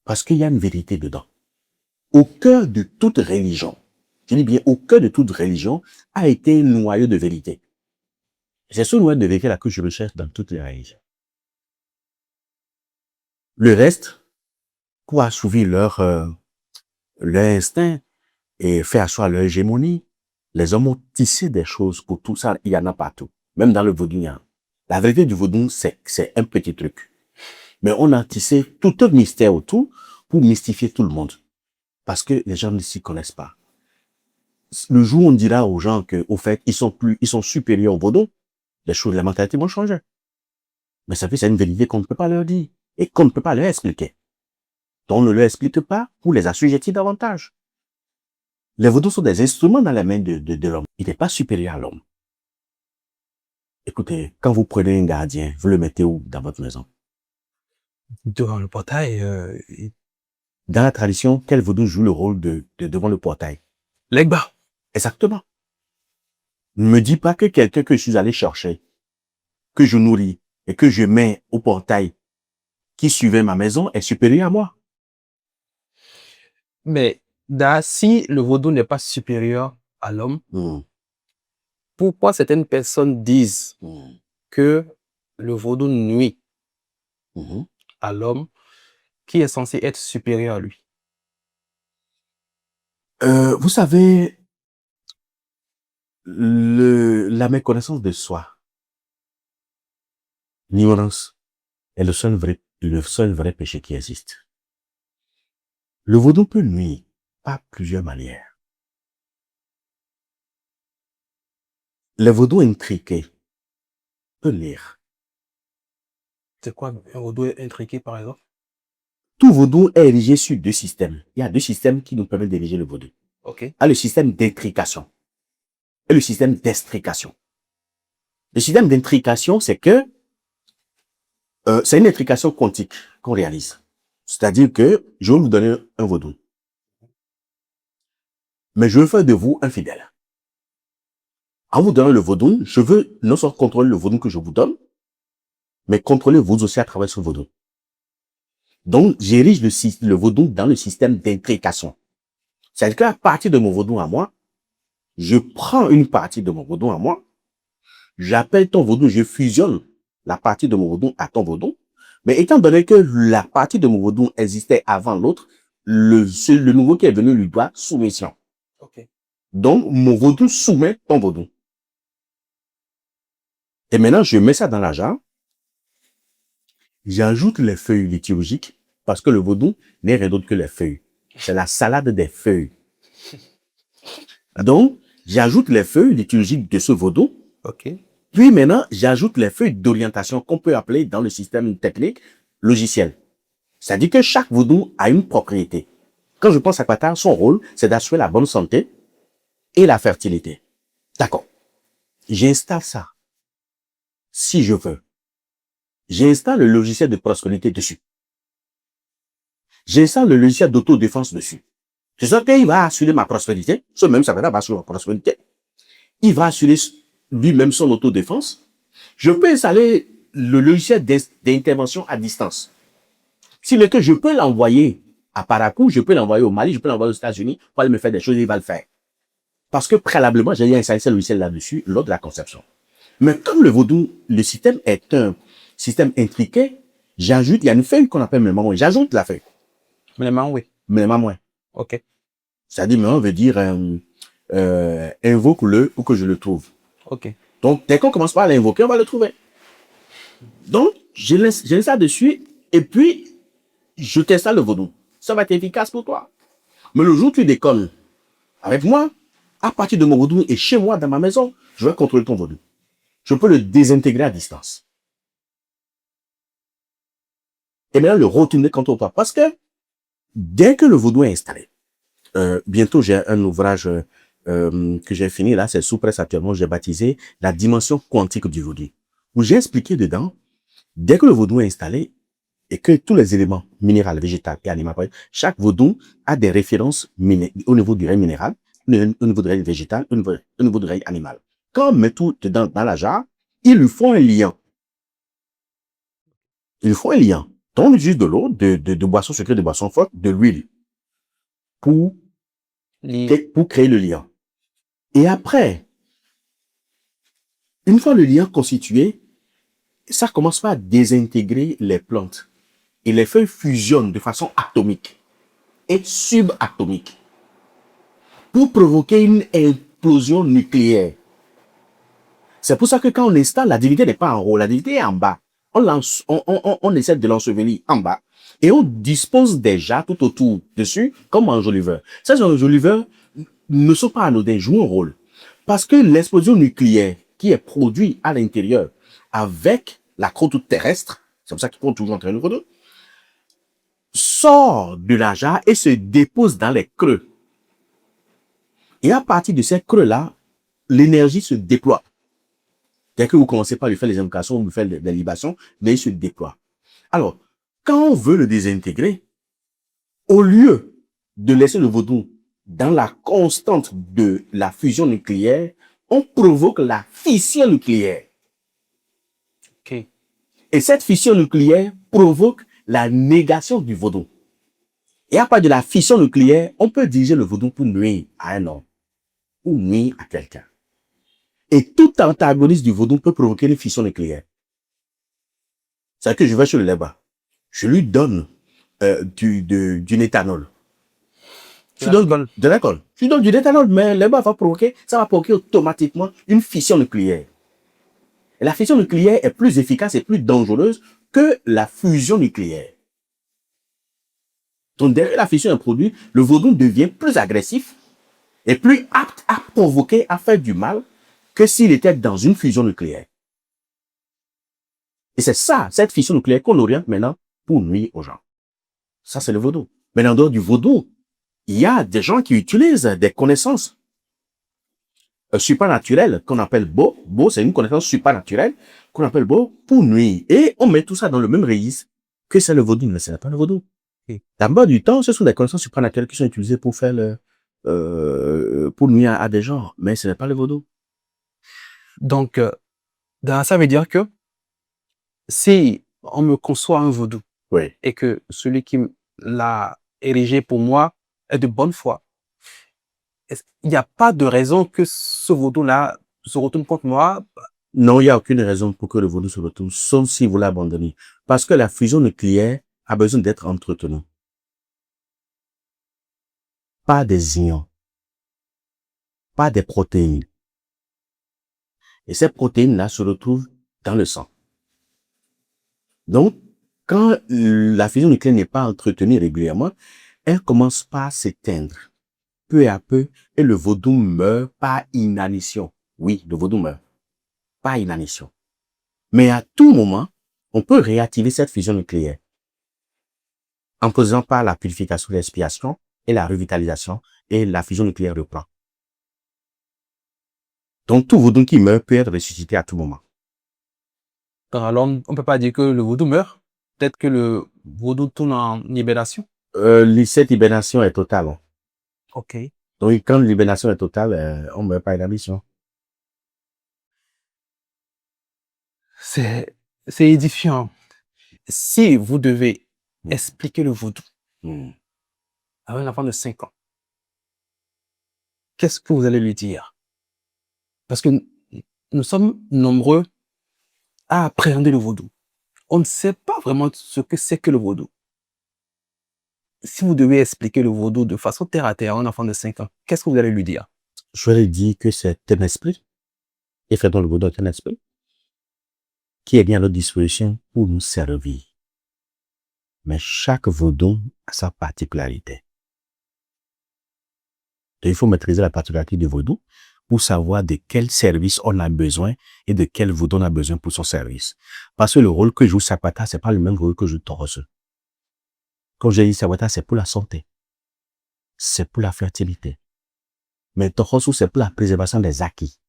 C: Parce qu'il y a une vérité dedans. Au cœur de toute religion, je dis bien au cœur de toute religion, a été un noyau de vérité. C'est ce noyau de vérité-là que je recherche dans toutes les religions. Le reste, pour assouvir leur instinct et faire asseoir leur hégémonie, les hommes ont tissé des choses pour tout ça. Il y en a partout. Même dans le vaudou, il y en a. La vérité du vaudou, c'est un petit truc. Mais on a tissé tout un mystère autour pour mystifier tout le monde. Parce que les gens ne s'y connaissent pas. Le jour où on dira aux gens que, au fait, ils sont supérieurs au vaudou, les choses, la mentalité vont changer. Mais ça fait, c'est une vérité qu'on ne peut pas leur dire et qu'on ne peut pas leur expliquer. Donc, on ne leur explique pas pour les assujettir davantage. Les vaudous sont des instruments dans la main de l'homme. Il n'est pas supérieur à l'homme. Écoutez, quand vous prenez un gardien, vous le mettez où dans votre maison?
B: Devant le portail,
C: Dans la tradition, quel vaudou joue le rôle de devant le portail?
B: Legba.
C: Exactement. Ne me dis pas que quelqu'un que je suis allé chercher, que je nourris et que je mets au portail qui suivait ma maison est supérieur à moi.
B: Mais si le vaudou n'est pas supérieur à l'homme, pourquoi certaines personnes disent que le vaudou nuit à l'homme qui est censé être supérieur à lui?
C: Vous savez, la méconnaissance de soi, l'ignorance, est le seul vrai péché qui existe. Le vaudou peut nuire par plusieurs manières. Les vaudous intriqués peuvent lire.
B: C'est quoi un vaudou intriqué, par exemple?
C: Tout vaudou est érigé sur deux systèmes. Il y a deux systèmes qui nous permettent d'ériger le vaudou.
B: Ok.
C: Il y a le système d'intrication et le système d'extrication. Le système d'intrication, c'est que c'est une intrication quantique qu'on réalise. C'est-à-dire que je vais vous donner un vaudou. Mais je veux faire de vous un fidèle. En vous donnant le vaudou, je veux non seulement contrôler le vaudou que je vous donne, mais contrôler vous aussi à travers ce vaudou. Donc, j'érige le vaudou dans le système d'intrication. C'est-à-dire qu'à partir de mon vaudou à moi, je prends une partie de mon vaudou à moi, j'appelle ton vaudou, je fusionne la partie de mon vaudou à ton vaudou. Mais étant donné que la partie de mon vaudou existait avant l'autre, le nouveau qui est venu lui doit soumission.
B: Ok.
C: Donc, mon vaudou soumet ton vaudou. Et maintenant, je mets ça dans la jarre. J'ajoute les feuilles liturgiques parce que le vaudou n'est rien d'autre que les feuilles. C'est la salade des feuilles. Donc, j'ajoute les feuilles liturgiques de ce vaudou.
B: Ok.
C: Puis maintenant, j'ajoute les feuilles d'orientation qu'on peut appeler dans le système technique logiciel. C'est-à-dire que chaque vaudou a une propriété. Quand je pense à Qatar, son rôle, c'est d'assurer la bonne santé et la fertilité. D'accord. J'installe ça. Si je veux. J'installe le logiciel de prospérité dessus. J'installe le logiciel d'autodéfense dessus. C'est ça qu'il va assurer ma prospérité. Ce même, ça va assurer ma prospérité. Il va assurer lui-même son autodéfense, je peux installer le logiciel d'intervention à distance. Si le que je peux l'envoyer à Parakou, je peux l'envoyer au Mali, je peux l'envoyer aux États-Unis pour aller me faire des choses, il va le faire. Parce que préalablement, j'ai installé ce logiciel là-dessus lors de la conception. Mais comme le vaudou, le système est un système intriqué, j'ajoute, il y a une feuille qu'on appelle mémoire. J'ajoute la feuille.
B: Vraiment, oui.
C: Mémoire.
B: OK.
C: C'est-à-dire, mémoire veut dire invoque-le pour que je le trouve.
B: OK.
C: Donc, dès qu'on commence par l'invoquer, on va le trouver. Donc, je laisse ça dessus et puis, je t'installe le vaudou. Ça va être efficace pour toi. Mais le jour où tu décolles avec moi, à partir de mon vaudou et chez moi, dans ma maison, je vais contrôler ton vaudou. Je peux le désintégrer à distance. Et maintenant, le retourner contre toi. Parce que, dès que le vaudou est installé, bientôt, j'ai un ouvrage que j'ai fini, là, c'est sous presse actuellement, j'ai baptisé La dimension quantique du vaudou. Où j'ai expliqué dedans, dès que le vaudou est installé, et que tous les éléments minéraux, végétal et animal, chaque vaudou a des références au niveau du règne minéral, au niveau du règne végétal, au niveau du règne animal. Quand on met tout dans la jarre, ils lui font un lien. Ils font un lien. Donc, on utilise de l'eau, de boissons secrètes, de boissons fortes, de l'huile pour créer le lien. Et après, une fois le lien constitué, ça commence par désintégrer les plantes. Et les feuilles fusionnent de façon atomique et subatomique pour provoquer une implosion nucléaire. C'est pour ça que quand on installe, la divinité n'est pas en haut, la divinité est en bas. On essaie de l'ensevelir en bas et on dispose déjà tout autour dessus comme enjoliveur. Ces enjoliveurs ne sont pas anodins, jouent un rôle. Parce que l'explosion nucléaire qui est produite à l'intérieur avec la croûte terrestre, c'est pour ça qu'ils vont toujours entrer le vaudou, sort de la jarre et se dépose dans les creux. Et à partir de ces creux-là, l'énergie se déploie. Dès que vous commencez par lui faire les invocations, vous lui faites des libations, mais il se déploie. Alors, quand on veut le désintégrer, au lieu de laisser le vaudou dans la constante de la fusion nucléaire, on provoque la fission nucléaire.
B: OK.
C: Et cette fission nucléaire provoque la négation du vaudou. Et à part de la fission nucléaire, on peut diriger le vaudou pour nuire à un homme ou nuire à quelqu'un. Et tout antagoniste du vaudou peut provoquer une fission nucléaire. C'est que je vais chez le là-bas. Je lui donne du éthanol. Je donne de l'alcool. Je lui donne du éthanol, mais là-bas ça va provoquer automatiquement une fission nucléaire. Et la fission nucléaire est plus efficace et plus dangereuse que la fusion nucléaire. Donc, derrière la fission est produit, le vaudou devient plus agressif et plus apte à provoquer, à faire du mal que s'il était dans une fusion nucléaire. Et c'est ça, cette fission nucléaire qu'on oriente maintenant pour nuire aux gens. Ça, c'est le vaudou. Mais en dehors du vaudou, il y a des gens qui utilisent des connaissances supernaturelles qu'on appelle beau. Beau, c'est une connaissance supernaturelle qu'on appelle beau pour nuire. Et on met tout ça dans le même registre que c'est le vaudou, mais ce n'est pas le vaudou. La plupart du temps, ce sont des connaissances supernaturelles qui sont utilisées pour faire pour nuire à des gens, mais ce n'est pas le vaudou.
B: Donc, ça veut dire que si on me conçoit un vaudou
C: Oui.
B: et que celui qui l'a érigé pour moi est de bonne foi, il n'y a pas de raison que ce vaudou-là se retourne contre moi.
C: Non, il n'y a aucune raison pour que le vaudou se retourne, sauf si vous l'abandonnez. Parce que la fusion nucléaire a besoin d'être entretenue. Pas des ions, pas des protéines. Et ces protéines-là se retrouvent dans le sang. Donc, quand la fusion nucléaire n'est pas entretenue régulièrement, elle commence par s'éteindre peu à peu et le vaudou meurt par inanition. Oui, le vaudou meurt par inanition. Mais à tout moment, on peut réactiver cette fusion nucléaire en faisant par la purification de l'expiation et la revitalisation et la fusion nucléaire reprend. Donc, tout vaudou qui meurt peut être ressuscité à tout moment.
B: Alors, on ne peut pas dire que le vaudou meurt. Peut-être que le vaudou tourne en hibernation.
C: Cette hibernation est totale.
B: OK.
C: Donc, quand l'hibernation est totale, on ne meurt pas inanition.
B: C'est édifiant. Si vous devez expliquer le vaudou à un enfant de 5 ans, qu'est-ce que vous allez lui dire? Parce que nous sommes nombreux à appréhender le vaudou. On ne sait pas vraiment ce que c'est que le vaudou. Si vous devez expliquer le vaudou de façon terre à terre à un enfant de 5 ans, qu'est-ce que vous allez lui dire?
C: Je vais lui dire que c'est un esprit, et fait dans le vaudou est un esprit, qui est bien à notre disposition pour nous servir. Mais chaque vaudou a sa particularité. Donc, il faut maîtriser la particularité du vaudou pour savoir de quel service on a besoin et de quel vaudou on a besoin pour son service. Parce que le rôle que joue Sapata, c'est pas le même rôle que joue Toroso. Comme j'ai dit, Sapata, c'est pour la santé. C'est pour la fertilité. Mais Toroso, c'est pour la préservation des acquis.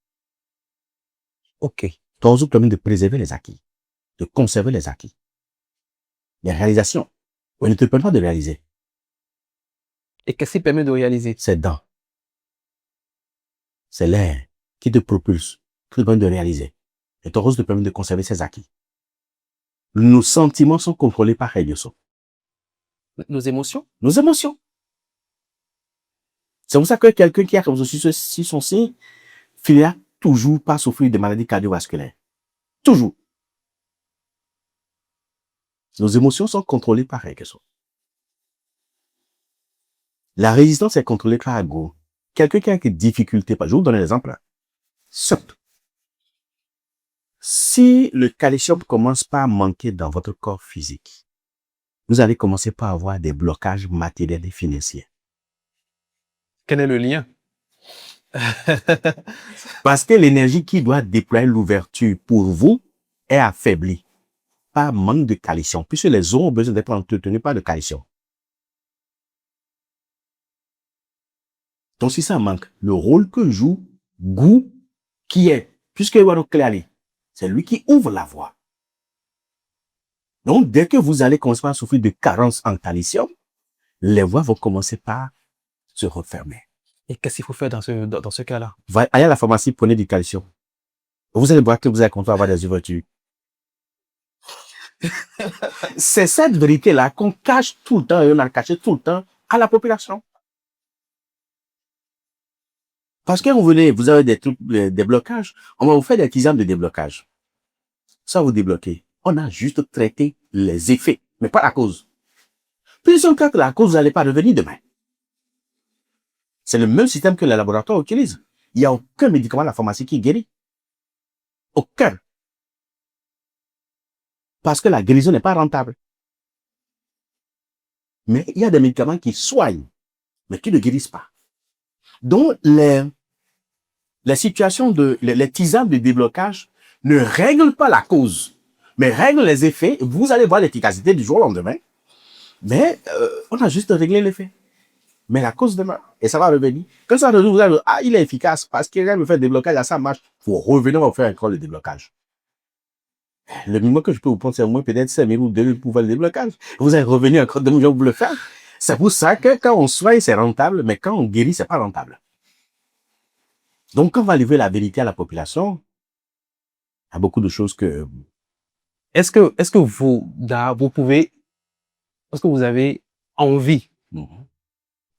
B: Ok.
C: Toroso permet de préserver les acquis, de conserver les acquis. Les réalisations. On ne te permet pas de réaliser.
B: Et qu'est-ce qui permet de réaliser?
C: C'est dents. C'est l'air qui te propulse, qui te permet de réaliser. Et Toroso te permet de conserver ses acquis. Nos sentiments sont contrôlés par Helioso.
B: Nos émotions?
C: Nos émotions. C'est pour ça que quelqu'un qui a comme si son signe finira toujours par souffrir de maladies cardiovasculaires. Toujours. Nos émotions sont contrôlées par Helioso. La résistance est contrôlée par Agro. Quelqu'un qui a des difficultés, je vais vous donner un exemple. Simple. Si le calcium commence par manquer dans votre corps physique, vous allez commencer par avoir des blocages matériels et financiers.
B: Quel est le lien?
C: Parce que l'énergie qui doit déployer l'ouverture pour vous est affaiblie par manque de calcium, puisque les os ont besoin d'être entretenus par le calcium. Donc si ça manque, le rôle que joue Gou, qui est, puisque c'est lui qui ouvre la voie. Donc dès que vous allez commencer à souffrir de carence en calcium, les voies vont commencer par se refermer.
B: Et qu'est-ce qu'il faut faire dans ce cas-là?
C: Allez à la pharmacie, prenez du calcium. Vous allez voir que vous allez continuer à avoir des ouvertures. C'est cette vérité-là qu'on cache tout le temps et on a caché tout le temps à la population. Parce que vous avez des trucs, des blocages, on va vous faire des tisanes de déblocage. Ça vous débloquez. On a juste traité les effets, mais pas la cause. Puis si on traite la cause, vous n'allez pas revenir demain. C'est le même système que les laboratoires utilisent. Il n'y a aucun médicament à la pharmacie qui guérit. Aucun. Parce que la guérison n'est pas rentable. Mais il y a des médicaments qui soignent, mais qui ne guérissent pas. Donc, les situations les tisanes de déblocage ne règlent pas la cause, mais règlent les effets. Vous allez voir l'efficacité du jour au lendemain. Mais on a juste réglé l'effet. Mais la cause demeure. Et ça va revenir. Quand ça revient, vous allez dire, il est efficace parce qu'il vient me faire déblocage, ça marche. Il faut revenir, on va faire encore le déblocage. Le minimum que je peux vous prendre, c'est au moins peut-être 5 minutes ou 2 minutes pour faire le déblocage. Vous allez revenir encore 2 minutes pour le faire. C'est pour ça que quand on soigne, c'est rentable, mais quand on guérit, c'est pas rentable. Donc, quand on va livrer la vérité à la population, il y a beaucoup de choses que...
B: Est-ce que vous pouvez, est-ce que vous avez envie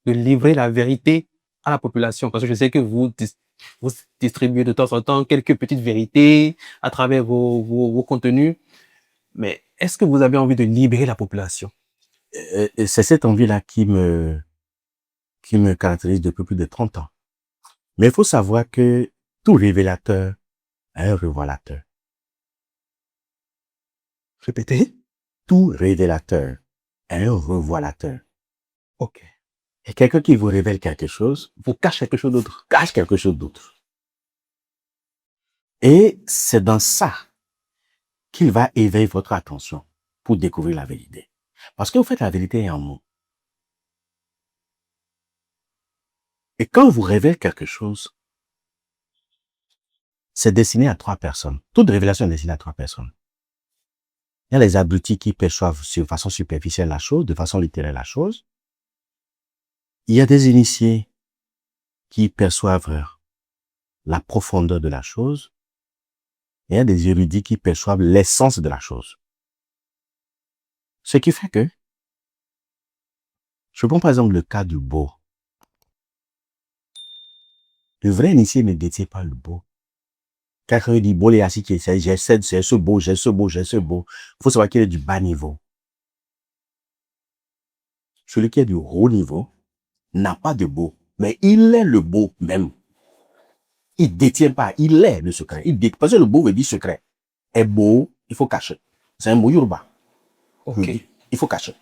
B: de livrer la vérité à la population? Parce que je sais que vous distribuez de temps en temps quelques petites vérités à travers vos contenus. Mais est-ce que vous avez envie de libérer la population?
C: C'est cette envie-là qui me caractérise depuis plus de 30 ans. Mais il faut savoir que tout révélateur est un révélateur.
B: Répétez.
C: Tout révélateur est un révélateur.
B: Ok.
C: Et quelqu'un qui vous révèle quelque chose,
B: Vous cache quelque chose d'autre.
C: cache quelque chose d'autre. Et c'est dans ça qu'il va éveiller votre attention pour découvrir la vérité. Parce que vous faites la vérité en vous. Et quand on vous révèle quelque chose, c'est destiné à 3 personnes. Toute révélation est destinée à 3 personnes. Il y a les abrutis qui perçoivent de façon superficielle la chose, de façon littéraire la chose. Il y a des initiés qui perçoivent la profondeur de la chose. il y a des érudits qui perçoivent l'essence de la chose. Ce qui fait que, je prends par exemple le cas du beau. Le vrai initié ne détient pas le beau. Quelqu'un dit, beau, les assis qui essaient, j'ai ce beau, j'ai ce beau, j'ai ce beau. Il faut savoir qu'il est du bas niveau. Celui qui est du haut niveau n'a pas de beau, mais il est le beau même. Il détient pas, il est le secret. Parce que le beau veut dire secret. Est beau, il faut cacher. C'est un mot yoruba.
B: Ok.
C: Il faut cacher.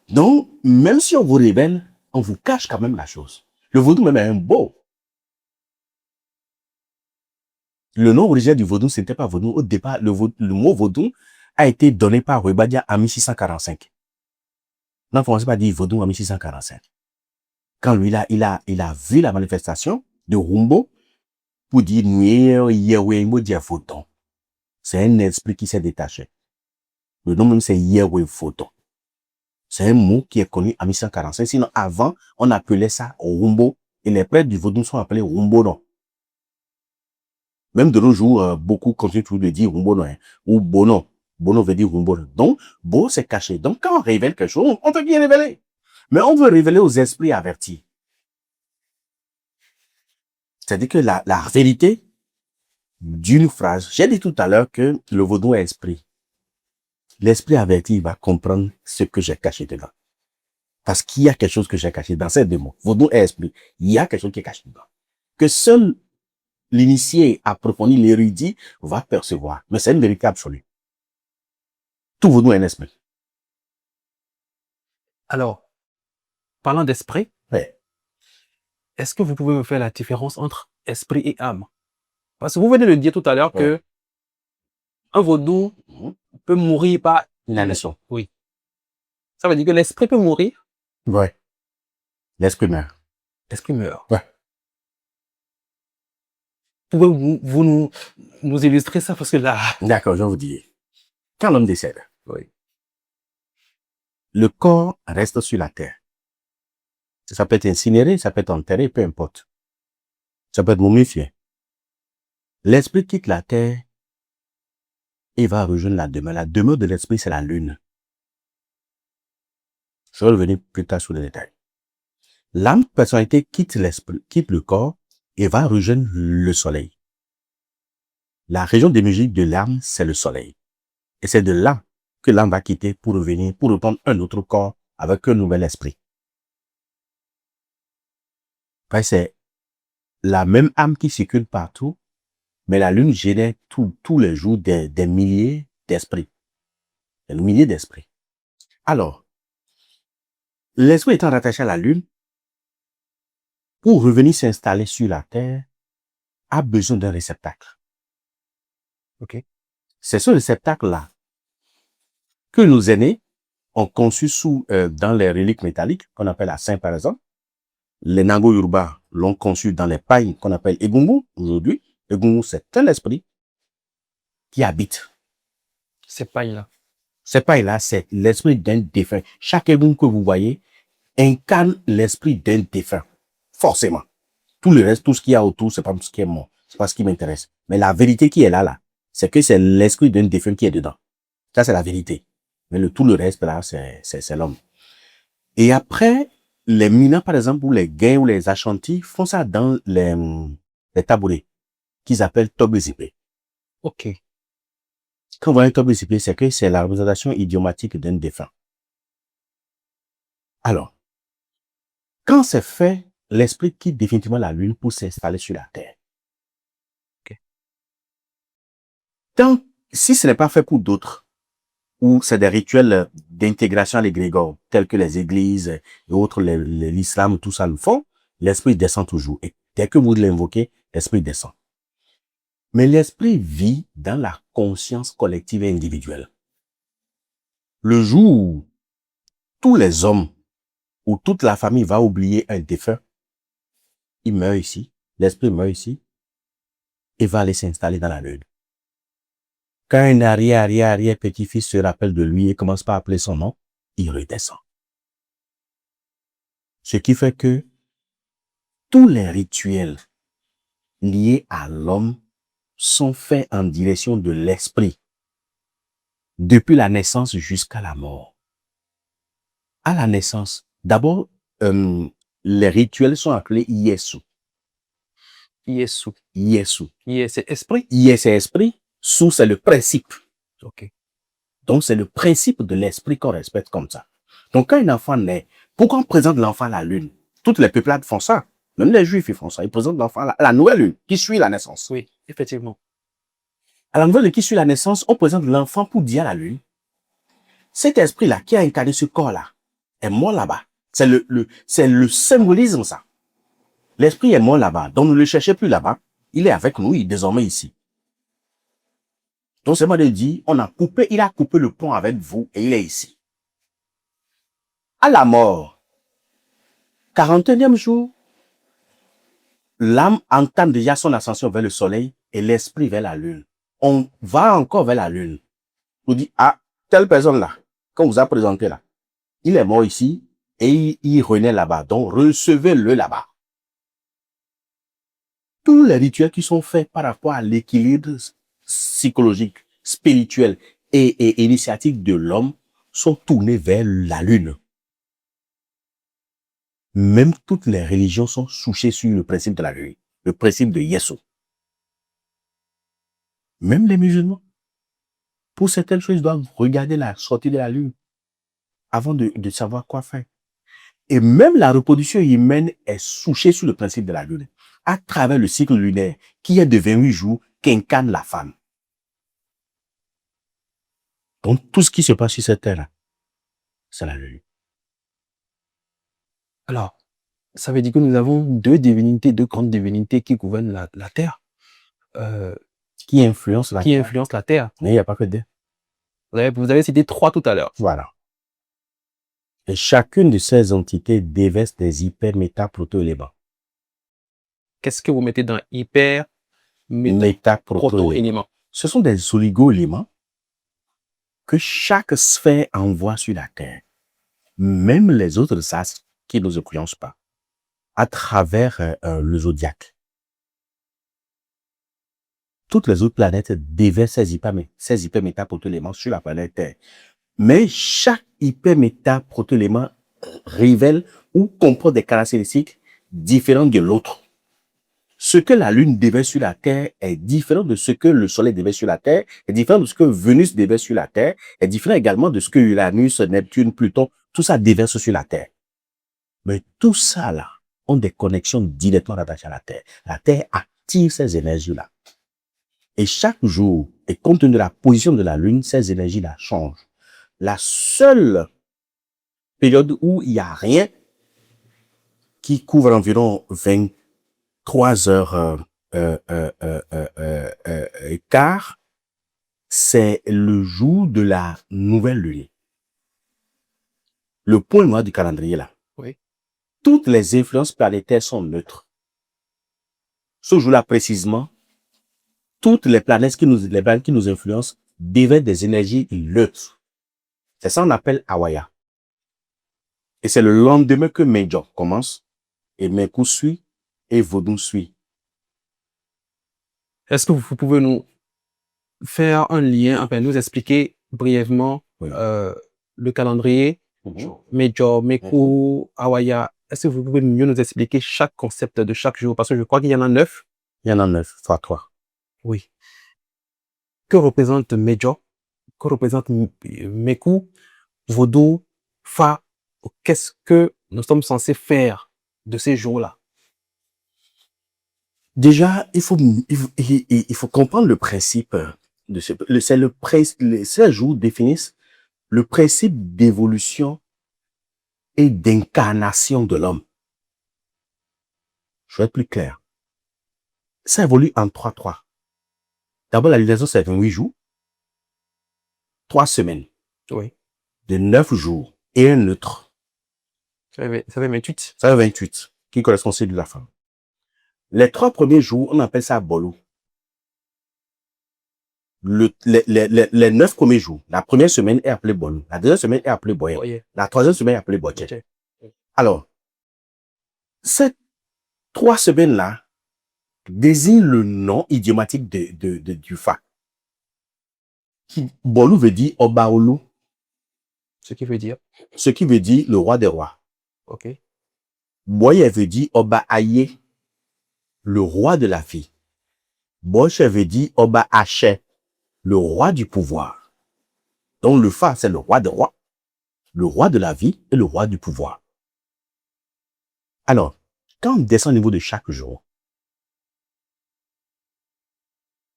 C: Donc, même si on vous révèle, on vous cache quand même la chose. Le vaudou même est un beau. Le nom original du vaudou, ce n'était pas vaudou. Au départ, le mot vaudou a été donné par Rubadia en 1645. On a commencé par dire vaudou en 1645. Quand lui, il a vu la manifestation de Rumbo pour dire Photon. C'est un esprit qui s'est détaché. Le nom même, c'est Yahweh Photon. C'est un mot qui est connu en 1645. Sinon, avant, on appelait ça Rumbo. Et les prêtres du vaudou sont appelés Rumbo, non. Même de nos jours, beaucoup continuent toujours de dire Rumbo, non, hein, ou Bono. Bono veut dire Rumbo. Donc, Bo, c'est caché. Donc, quand on révèle quelque chose, on veut bien révéler. Mais on veut révéler aux esprits avertis. C'est-à-dire que la vérité d'une phrase, j'ai dit tout à l'heure que le vaudou est esprit. L'esprit averti va comprendre ce que j'ai caché dedans. Parce qu'il y a quelque chose que j'ai caché dans ces deux mots. Vaudou est esprit. Il y a quelque chose qui est caché dedans. Que seul l'initié approfondi, l'érudit, va percevoir. Mais c'est une vérité absolue. Tout vaudou est un esprit.
B: Alors, parlant d'esprit,
C: Ouais.
B: est-ce que vous pouvez me faire la différence entre esprit et âme? Parce que vous venez de dire tout à l'heure que un vaudou peut mourir par
C: Inhalation.
B: Oui. Ça veut dire que l'esprit peut mourir,
C: Ouais. L'esprit meurt.
B: l'esprit meurt.
C: Ouais.
B: Pouvez-vous nous illustrer ça parce que là,
C: D'accord, je vais vous dire. Quand l'homme décède,
B: oui.
C: le corps reste sur la terre. Ça peut être incinéré, ça peut être enterré, peu importe. Ça peut être momifié. L'esprit quitte la terre et va rejoindre la demeure. La demeure de l'esprit, c'est la lune. Je vais revenir plus tard sur les détails. L'âme, personnalité, quitte l'esprit, quitte le corps et va rejoindre le soleil. La région démiurgique de l'âme, c'est le soleil. Et c'est de là que l'âme va quitter pour revenir, pour reprendre un autre corps avec un nouvel esprit. C'est la même âme qui circule partout, mais la lune génère tous les jours des milliers d'esprits. Des milliers d'esprits. Alors, l'esprit étant rattaché à la lune, pour revenir s'installer sur la terre, a besoin d'un réceptacle.
B: Ok.
C: C'est ce réceptacle-là que nos aînés ont conçu dans les reliques métalliques, qu'on appelle la Saint par exemple. Les Nango Yoruba l'ont conçu dans les pailles qu'on appelle Egungun aujourd'hui. Egungun, c'est un esprit qui habite.
B: Ces pailles-là.
C: Ces pailles-là, c'est l'esprit d'un défunt. Chaque Egungun que vous voyez incarne l'esprit d'un défunt. Forcément. Tout le reste, tout ce qu'il y a autour, c'est pas ce qui est mort. C'est pas ce qui m'intéresse. Mais la vérité qui est là, c'est que c'est l'esprit d'un défunt qui est dedans. Ça, c'est la vérité. Mais tout le reste, là, c'est l'homme. Et après, les Mina, par exemple, ou les Gains ou les Ashanti font ça dans les tabourets, qu'ils appellent Tobezipé.
B: Ok.
C: Quand on voit un Tobezipé, c'est que c'est la représentation idiomatique d'un défunt. Alors, quand c'est fait, l'esprit quitte définitivement la lune pour s'installer sur la terre.
B: Ok.
C: Si ce n'est pas fait pour d'autres, ou c'est des rituels d'intégration à l'égrégore, tels que les églises et autres, l'islam, tout ça le font, l'esprit descend toujours. Et dès que vous l'invoquez, l'esprit descend. Mais l'esprit vit dans la conscience collective et individuelle. Le jour où tous les hommes ou toute la famille va oublier un défunt, il meurt ici, l'esprit meurt ici, et va aller s'installer dans la lune. Quand un arrière petit-fils se rappelle de lui et commence par appeler son nom, il redescend. Ce qui fait que tous les rituels liés à l'homme sont faits en direction de l'esprit, depuis la naissance jusqu'à la mort. À la naissance, d'abord, les rituels sont appelés Yesu.
B: Yesu.
C: Yesu.
B: Yes, c'est esprit.
C: Yes, c'est esprit. Sou, c'est le principe.
B: Ok.
C: Donc, c'est le principe de l'esprit qu'on respecte comme ça. Donc, quand un enfant naît, pourquoi on présente l'enfant à la lune? Toutes les peuplades font ça. Même les juifs, ils font ça. Ils présentent l'enfant à la nouvelle lune qui suit la naissance.
B: Oui, effectivement.
C: À la nouvelle lune qui suit la naissance, on présente l'enfant pour dire à la lune, cet esprit-là qui a incarné ce corps-là est mort là-bas. C'est le symbolisme, ça. L'esprit est mort là-bas. Donc, ne le cherchez plus là-bas. Il est avec nous, il est désormais ici. Donc, c'est moi de dire, il a coupé le pont avec vous et il est ici. À la mort, 41e jour, l'âme entame déjà son ascension vers le soleil et l'esprit vers la lune. On va encore vers la lune. On dit, ah, telle personne-là, qu'on vous a présenté là, il est mort ici et il renaît là-bas. Donc, recevez-le là-bas. Tous les rituels qui sont faits par rapport à l'équilibre psychologique, spirituel et initiatique de l'homme sont tournés vers la lune. Même toutes les religions sont souchées sur le principe de la lune, le principe de Yesu. Même les musulmans, pour certaines choses, ils doivent regarder la sortie de la lune avant de savoir quoi faire. Et même la reproduction humaine est souchée sur le principe de la lune, à travers le cycle lunaire qui est de 28 jours qu'incarne la femme. Donc, tout ce qui se passe sur cette terre-là, c'est la lune.
B: Alors, ça veut dire que nous avons deux grandes divinités qui gouvernent la Terre.
C: Qui influence la
B: qui
C: terre.
B: influencent la Terre.
C: Mais il n'y a pas que deux.
B: Vous avez cité 3 tout à l'heure.
C: Voilà. Et chacune de ces entités déverse des hyper-méta-proto-éléments.
B: Qu'est-ce que vous mettez dans hyper,
C: Méta-proto-éléments.
B: proto-éléments?
C: Ce sont des oligo-éléments que chaque sphère envoie sur la Terre. Même les autres astres qui ne nous influencent pas. À travers le zodiaque. Toutes les autres planètes déversent ces hyper-méta-proto-éléments sur la planète Terre. Mais chaque hyper-méta-proto-élément révèle ou comporte des caractéristiques différentes de l'autre. Ce que la Lune déverse sur la Terre est différent de ce que le Soleil déverse sur la Terre, est différent de ce que Vénus déverse sur la Terre, est différent également de ce que Uranus, Neptune, Pluton, tout ça déverse sur la Terre. Mais tout ça là ont des connexions directement rattachées à la Terre. La Terre attire ces énergies-là. Et chaque jour, et compte tenu de la position de la Lune, ces énergies-là changent. La seule période où il n'y a rien qui couvre environ 23 heures quart, c'est le jour de la nouvelle lune. Le point noir du calendrier là.
B: Oui.
C: Toutes les influences planétaires sont neutres. Ce jour-là précisément, toutes les planètes qui nous influencent déversent des énergies neutres. C'est ça qu'on appelle Awaya. Et c'est le lendemain que Major commence, et Mekou suit, et Vodun suit.
B: Est-ce que vous pouvez nous faire un lien, enfin nous expliquer brièvement
C: Oui.
B: le calendrier, Major, Mekou, Awaya? Est-ce que vous pouvez mieux nous expliquer chaque concept de chaque jour? Parce que je crois qu'il y en a 9.
C: Il y en a 9, soit 3.
B: Oui. Que représente Major? Que représente Mekou, Vodou, Fa? Qu'est-ce que nous sommes censés faire de ces jours-là?
C: Déjà, il faut comprendre le principe de ces jours définissent le principe d'évolution et d'incarnation de l'homme. Je vais être plus clair. Ça évolue en 3-3. D'abord, la lunaison, c'est 28 jours, 3 semaines,
B: Oui.
C: de 9 jours et un neutre.
B: Ça fait 28.
C: Ça fait 28, qui correspond au cycle de la femme. Les 3 premiers jours, on appelle ça Bolou. Les 9 premiers jours, la première semaine est appelée Bolou, la deuxième semaine est appelée Boyen,
B: Boyen.
C: la troisième semaine est appelée Bodje.
B: Ok.
C: Alors, ces 3 semaines-là désigne le nom idiomatique du Fa. Bolu veut dire Obaolu,
B: Ce qui veut dire,
C: ce qui veut dire le roi des rois.
B: ok,
C: Boye veut dire Oba Aye, le roi de la vie. Boche veut dire Oba Ache, le roi du pouvoir. Donc le Fa, c'est le roi des rois, le roi de la vie et le roi du pouvoir. Alors, quand on descend au niveau de chaque jour,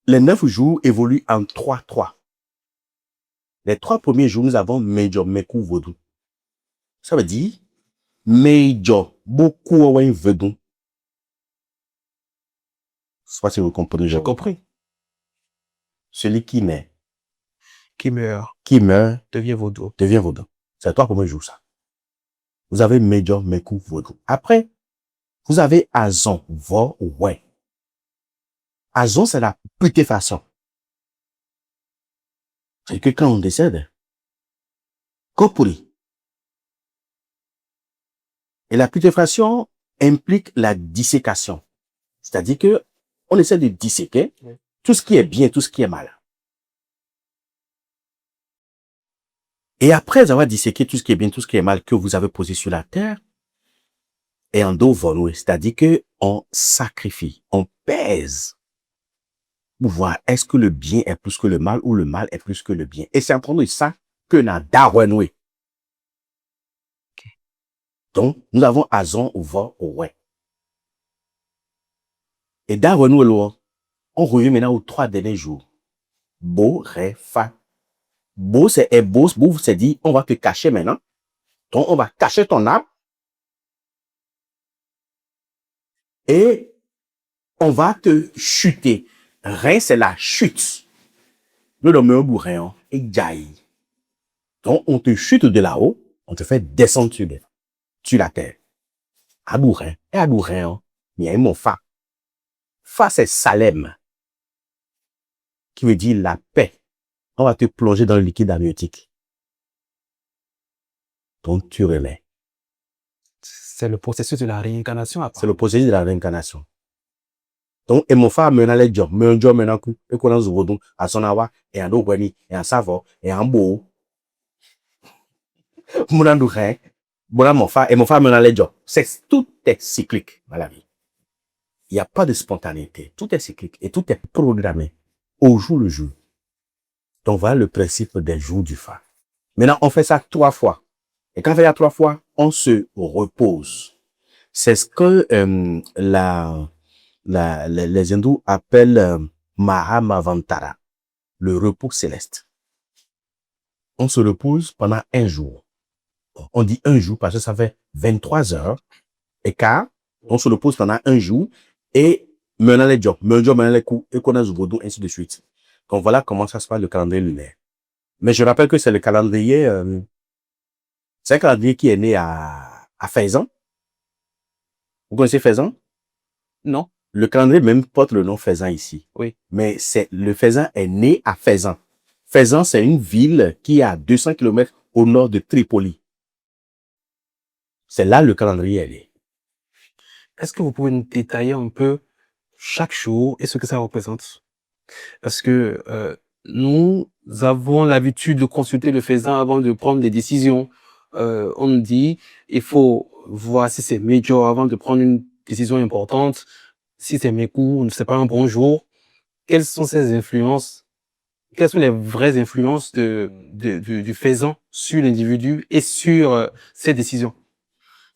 C: les 9 jours évoluent en 3-3. Les 3 premiers jours, nous avons Major Mekou Vodou. Ça veut dire Major, beaucoup Owen Vodou. Soit si vous comprenez, j'ai compris. Celui qui naît,
B: qui meurt,
C: qui meurt,
B: devient vaudou.
C: devient Vodou. C'est les 3 premiers jours, ça. Vous avez Major Mekou Vodou. Après, vous avez Azon, Vo, ouais. Azon, c'est la putréfaction. C'est que quand on décède, Kopuri. Et la putréfaction implique la dissécation. C'est-à-dire que on essaie de disséquer tout ce qui est bien, tout ce qui est mal. Et après avoir disséqué tout ce qui est bien, tout ce qui est mal que vous avez posé sur la terre, et en dos volé, c'est-à-dire que on sacrifie, on pèse pour voir est-ce que le bien est plus que le mal ou le mal est plus que le bien. Et c'est en train de ça que n'a Darwenoué. Donc, nous avons Azon ou Vo ou Ouais. Et Darwenoué, on revient maintenant aux 3 derniers jours. Bo, Ré, Fa. Bo, c'est Bo, c'est dit, on va te cacher maintenant. Donc, on va cacher ton âme. Et on va te chuter. Ré, c'est la chute. Nous le meilleur bourrin, et jaillit. Donc, on te chute de là-haut, on te fait descendre sur la terre. À bourrin, et à bourrin, il y a mon Fa. Fa, c'est Salem, qui veut dire la paix. On va te plonger dans le liquide amniotique. Donc, tu relais.
B: C'est le processus de la réincarnation après.
C: C'est le processus de la réincarnation. Donc, et mon frère mena les jobs, mais un job maintenant que, et qu'on a zovodon, à son awa, et un dobani, et un savo, et un beau. Mon andourin, bon, mon frère, et mon frère mena les jobs. Tout est cyclique dans la vie. Il n'y a pas de spontanéité. Tout est cyclique et tout est programmé au jour le jour. Donc, voilà le principe des jours du Fa. Maintenant, on fait ça 3 fois. Et quand on fait ça 3 fois, on se repose. C'est ce que les hindous appellent Mahamavantara, le repos céleste. On se repose pendant 1 jour. On dit 1 jour parce que ça fait 23 heures et quart. On se repose pendant 1 jour et maintenant les jobs, maintenant les coups, et qu'on a Zubodo, ainsi de suite. Donc voilà comment ça se passe le calendrier lunaire. Mais je rappelle que c'est le calendrier, c'est un calendrier qui est né à Faisan. Vous connaissez Faisan?
B: Non?
C: Le calendrier même porte le nom Faisan ici.
B: Oui.
C: Mais le Faisan est né à Faisan. Faisan, c'est une ville qui est à 200 km au nord de Tripoli. C'est là le calendrier est né.
B: Est-ce que vous pouvez nous détailler un peu chaque jour et ce que ça représente? Parce que nous avons l'habitude de consulter le Faisan avant de prendre des décisions. On nous dit, il faut voir si c'est major avant de prendre une décision importante. Si c'est Mekou, c'est pas un bon jour. Quelles sont ces influences? Quelles sont les vraies influences du Faisan sur l'individu et sur ses décisions?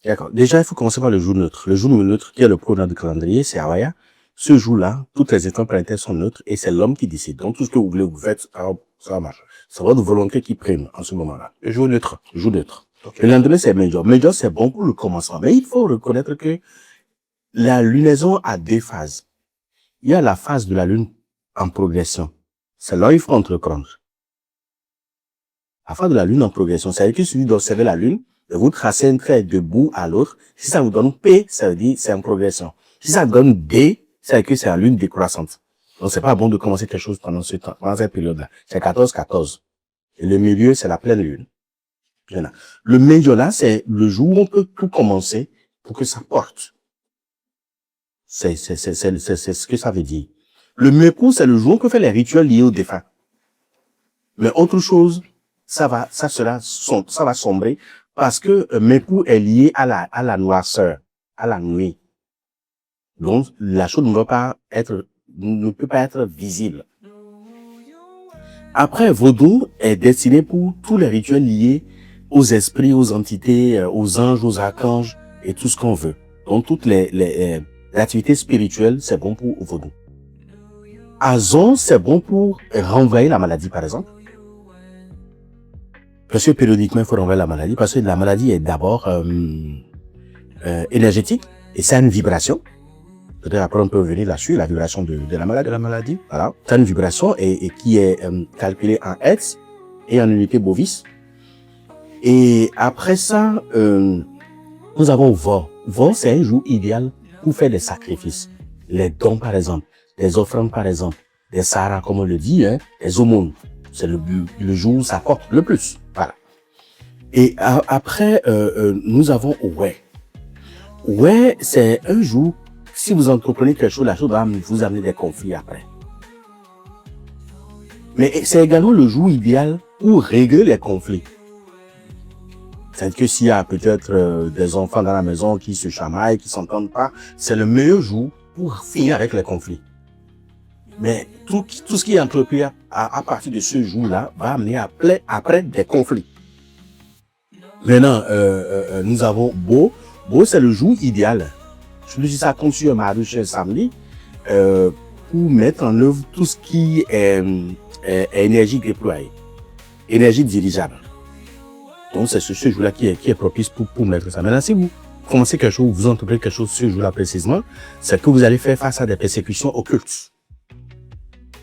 C: D'accord. Déjà, il faut commencer par le jour neutre. Le jour neutre, qui est le programme de calendrier, c'est Awaya. Ce jour-là, toutes les étoiles planétaires sont neutres et c'est l'homme qui décide. Donc, tout ce que vous voulez, vous faites, ça marche. C'est votre volonté qui prime en ce moment-là.
B: Le jour neutre.
C: Le jour neutre.
B: Okay.
C: Le lendemain, c'est Major. Major, c'est bon pour le commencement. Mais il faut reconnaître que la lunaison a 2 phases. Il y a la phase de la lune en progression. C'est là où il faut entreprendre. La phase de la lune en progression, c'est-à-dire qu'il suffit d'observer la lune, et vous tracez un trait de bout à l'autre. Si ça vous donne P, ça veut dire c'est en progression. Si ça donne D, ça veut dire que c'est en lune décroissante. Donc c'est pas bon de commencer quelque chose pendant ce temps, pendant cette période-là. C'est 14-14. Et le milieu, c'est la pleine lune. Le major là, c'est le jour où on peut tout commencer pour que ça porte. C'est ce que ça veut dire. Le Mekou, c'est le jour que fait les rituels liés aux défunts. Mais autre chose, ça va sombrer parce que Mekou est lié à la noirceur, à la nuit. Donc, la chose ne peut pas être visible. Après, Vodou est destiné pour tous les rituels liés aux esprits, aux entités, aux anges, aux archanges et tout ce qu'on veut. Donc, toutes les activités spirituelles, c'est bon pour Vodou. Azon, c'est bon pour renvoyer la maladie, par exemple. Parce que périodiquement, il faut renvoyer la maladie, parce que la maladie est d'abord énergétique et ça a une vibration. Peut-être après on peut revenir là-dessus, la vibration de la maladie. Voilà. Ça a une vibration et qui est calculée en hertz et en unité bovis. Et après ça, nous avons Vor. Vor, c'est un jour idéal pour faire des sacrifices. Les dons, par exemple, des offrandes, par exemple, des saras, comme on le dit, hein, des aumônes. C'est le jour où ça porte le plus. Voilà. Et après, nous avons Ouais. Ouais, c'est un jour, si vous entreprenez quelque chose, la chose va vous amener des conflits après. Mais c'est également le jour idéal pour régler les conflits. C'est-à-dire que s'il y a peut-être des enfants dans la maison qui se chamaillent, qui s'entendent pas, c'est le meilleur jour pour finir avec les conflits. Mais tout ce qui est entrepris à partir de ce jour-là va amener après des conflits. Maintenant, nous avons Beau. Beau, c'est le jour idéal. Je dis ça comme sur un mardi et samedi, pour mettre en œuvre tout ce qui est énergie déployée, énergie dirigeable. Donc, c'est ce jour-là qui est propice pour mettre ça. Maintenant, si vous commencez quelque chose, vous entreprenez quelque chose ce jour-là précisément, c'est que vous allez faire face à des persécutions occultes.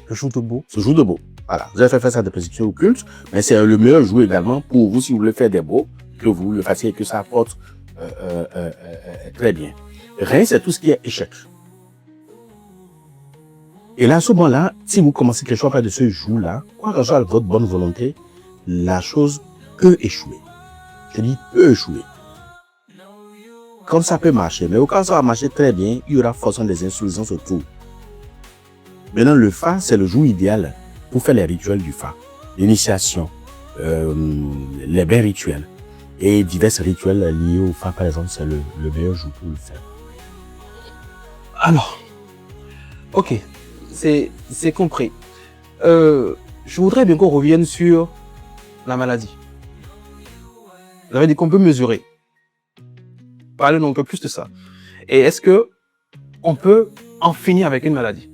B: Le jour de Beau.
C: Ce jour de Beau. Voilà. Vous allez faire face à des persécutions occultes, mais c'est le meilleur jour également pour vous si vous voulez faire des beaux, que vous le fassiez et que ça apporte très bien. Rien, c'est tout ce qui est échec. Et là, à ce moment-là, si vous commencez quelque chose à faire de ce jour-là, quoi que ce soit votre bonne volonté, la chose peut échouer. Je dis peut échouer. Comme ça peut marcher, mais au cas où ça va marcher très bien, il y aura forcément des insuffisances autour. Maintenant, le Fa, c'est le jour idéal pour faire les rituels du Fa. L'initiation, les bains rituels et divers rituels liés au Fa, par exemple, c'est le meilleur jour pour le faire.
B: Alors, ok, c'est compris. Je voudrais bien qu'on revienne sur la maladie. Vous avez dit qu'on peut mesurer. Parlez-nous un peu plus de ça. Et est-ce que on peut en finir avec une maladie?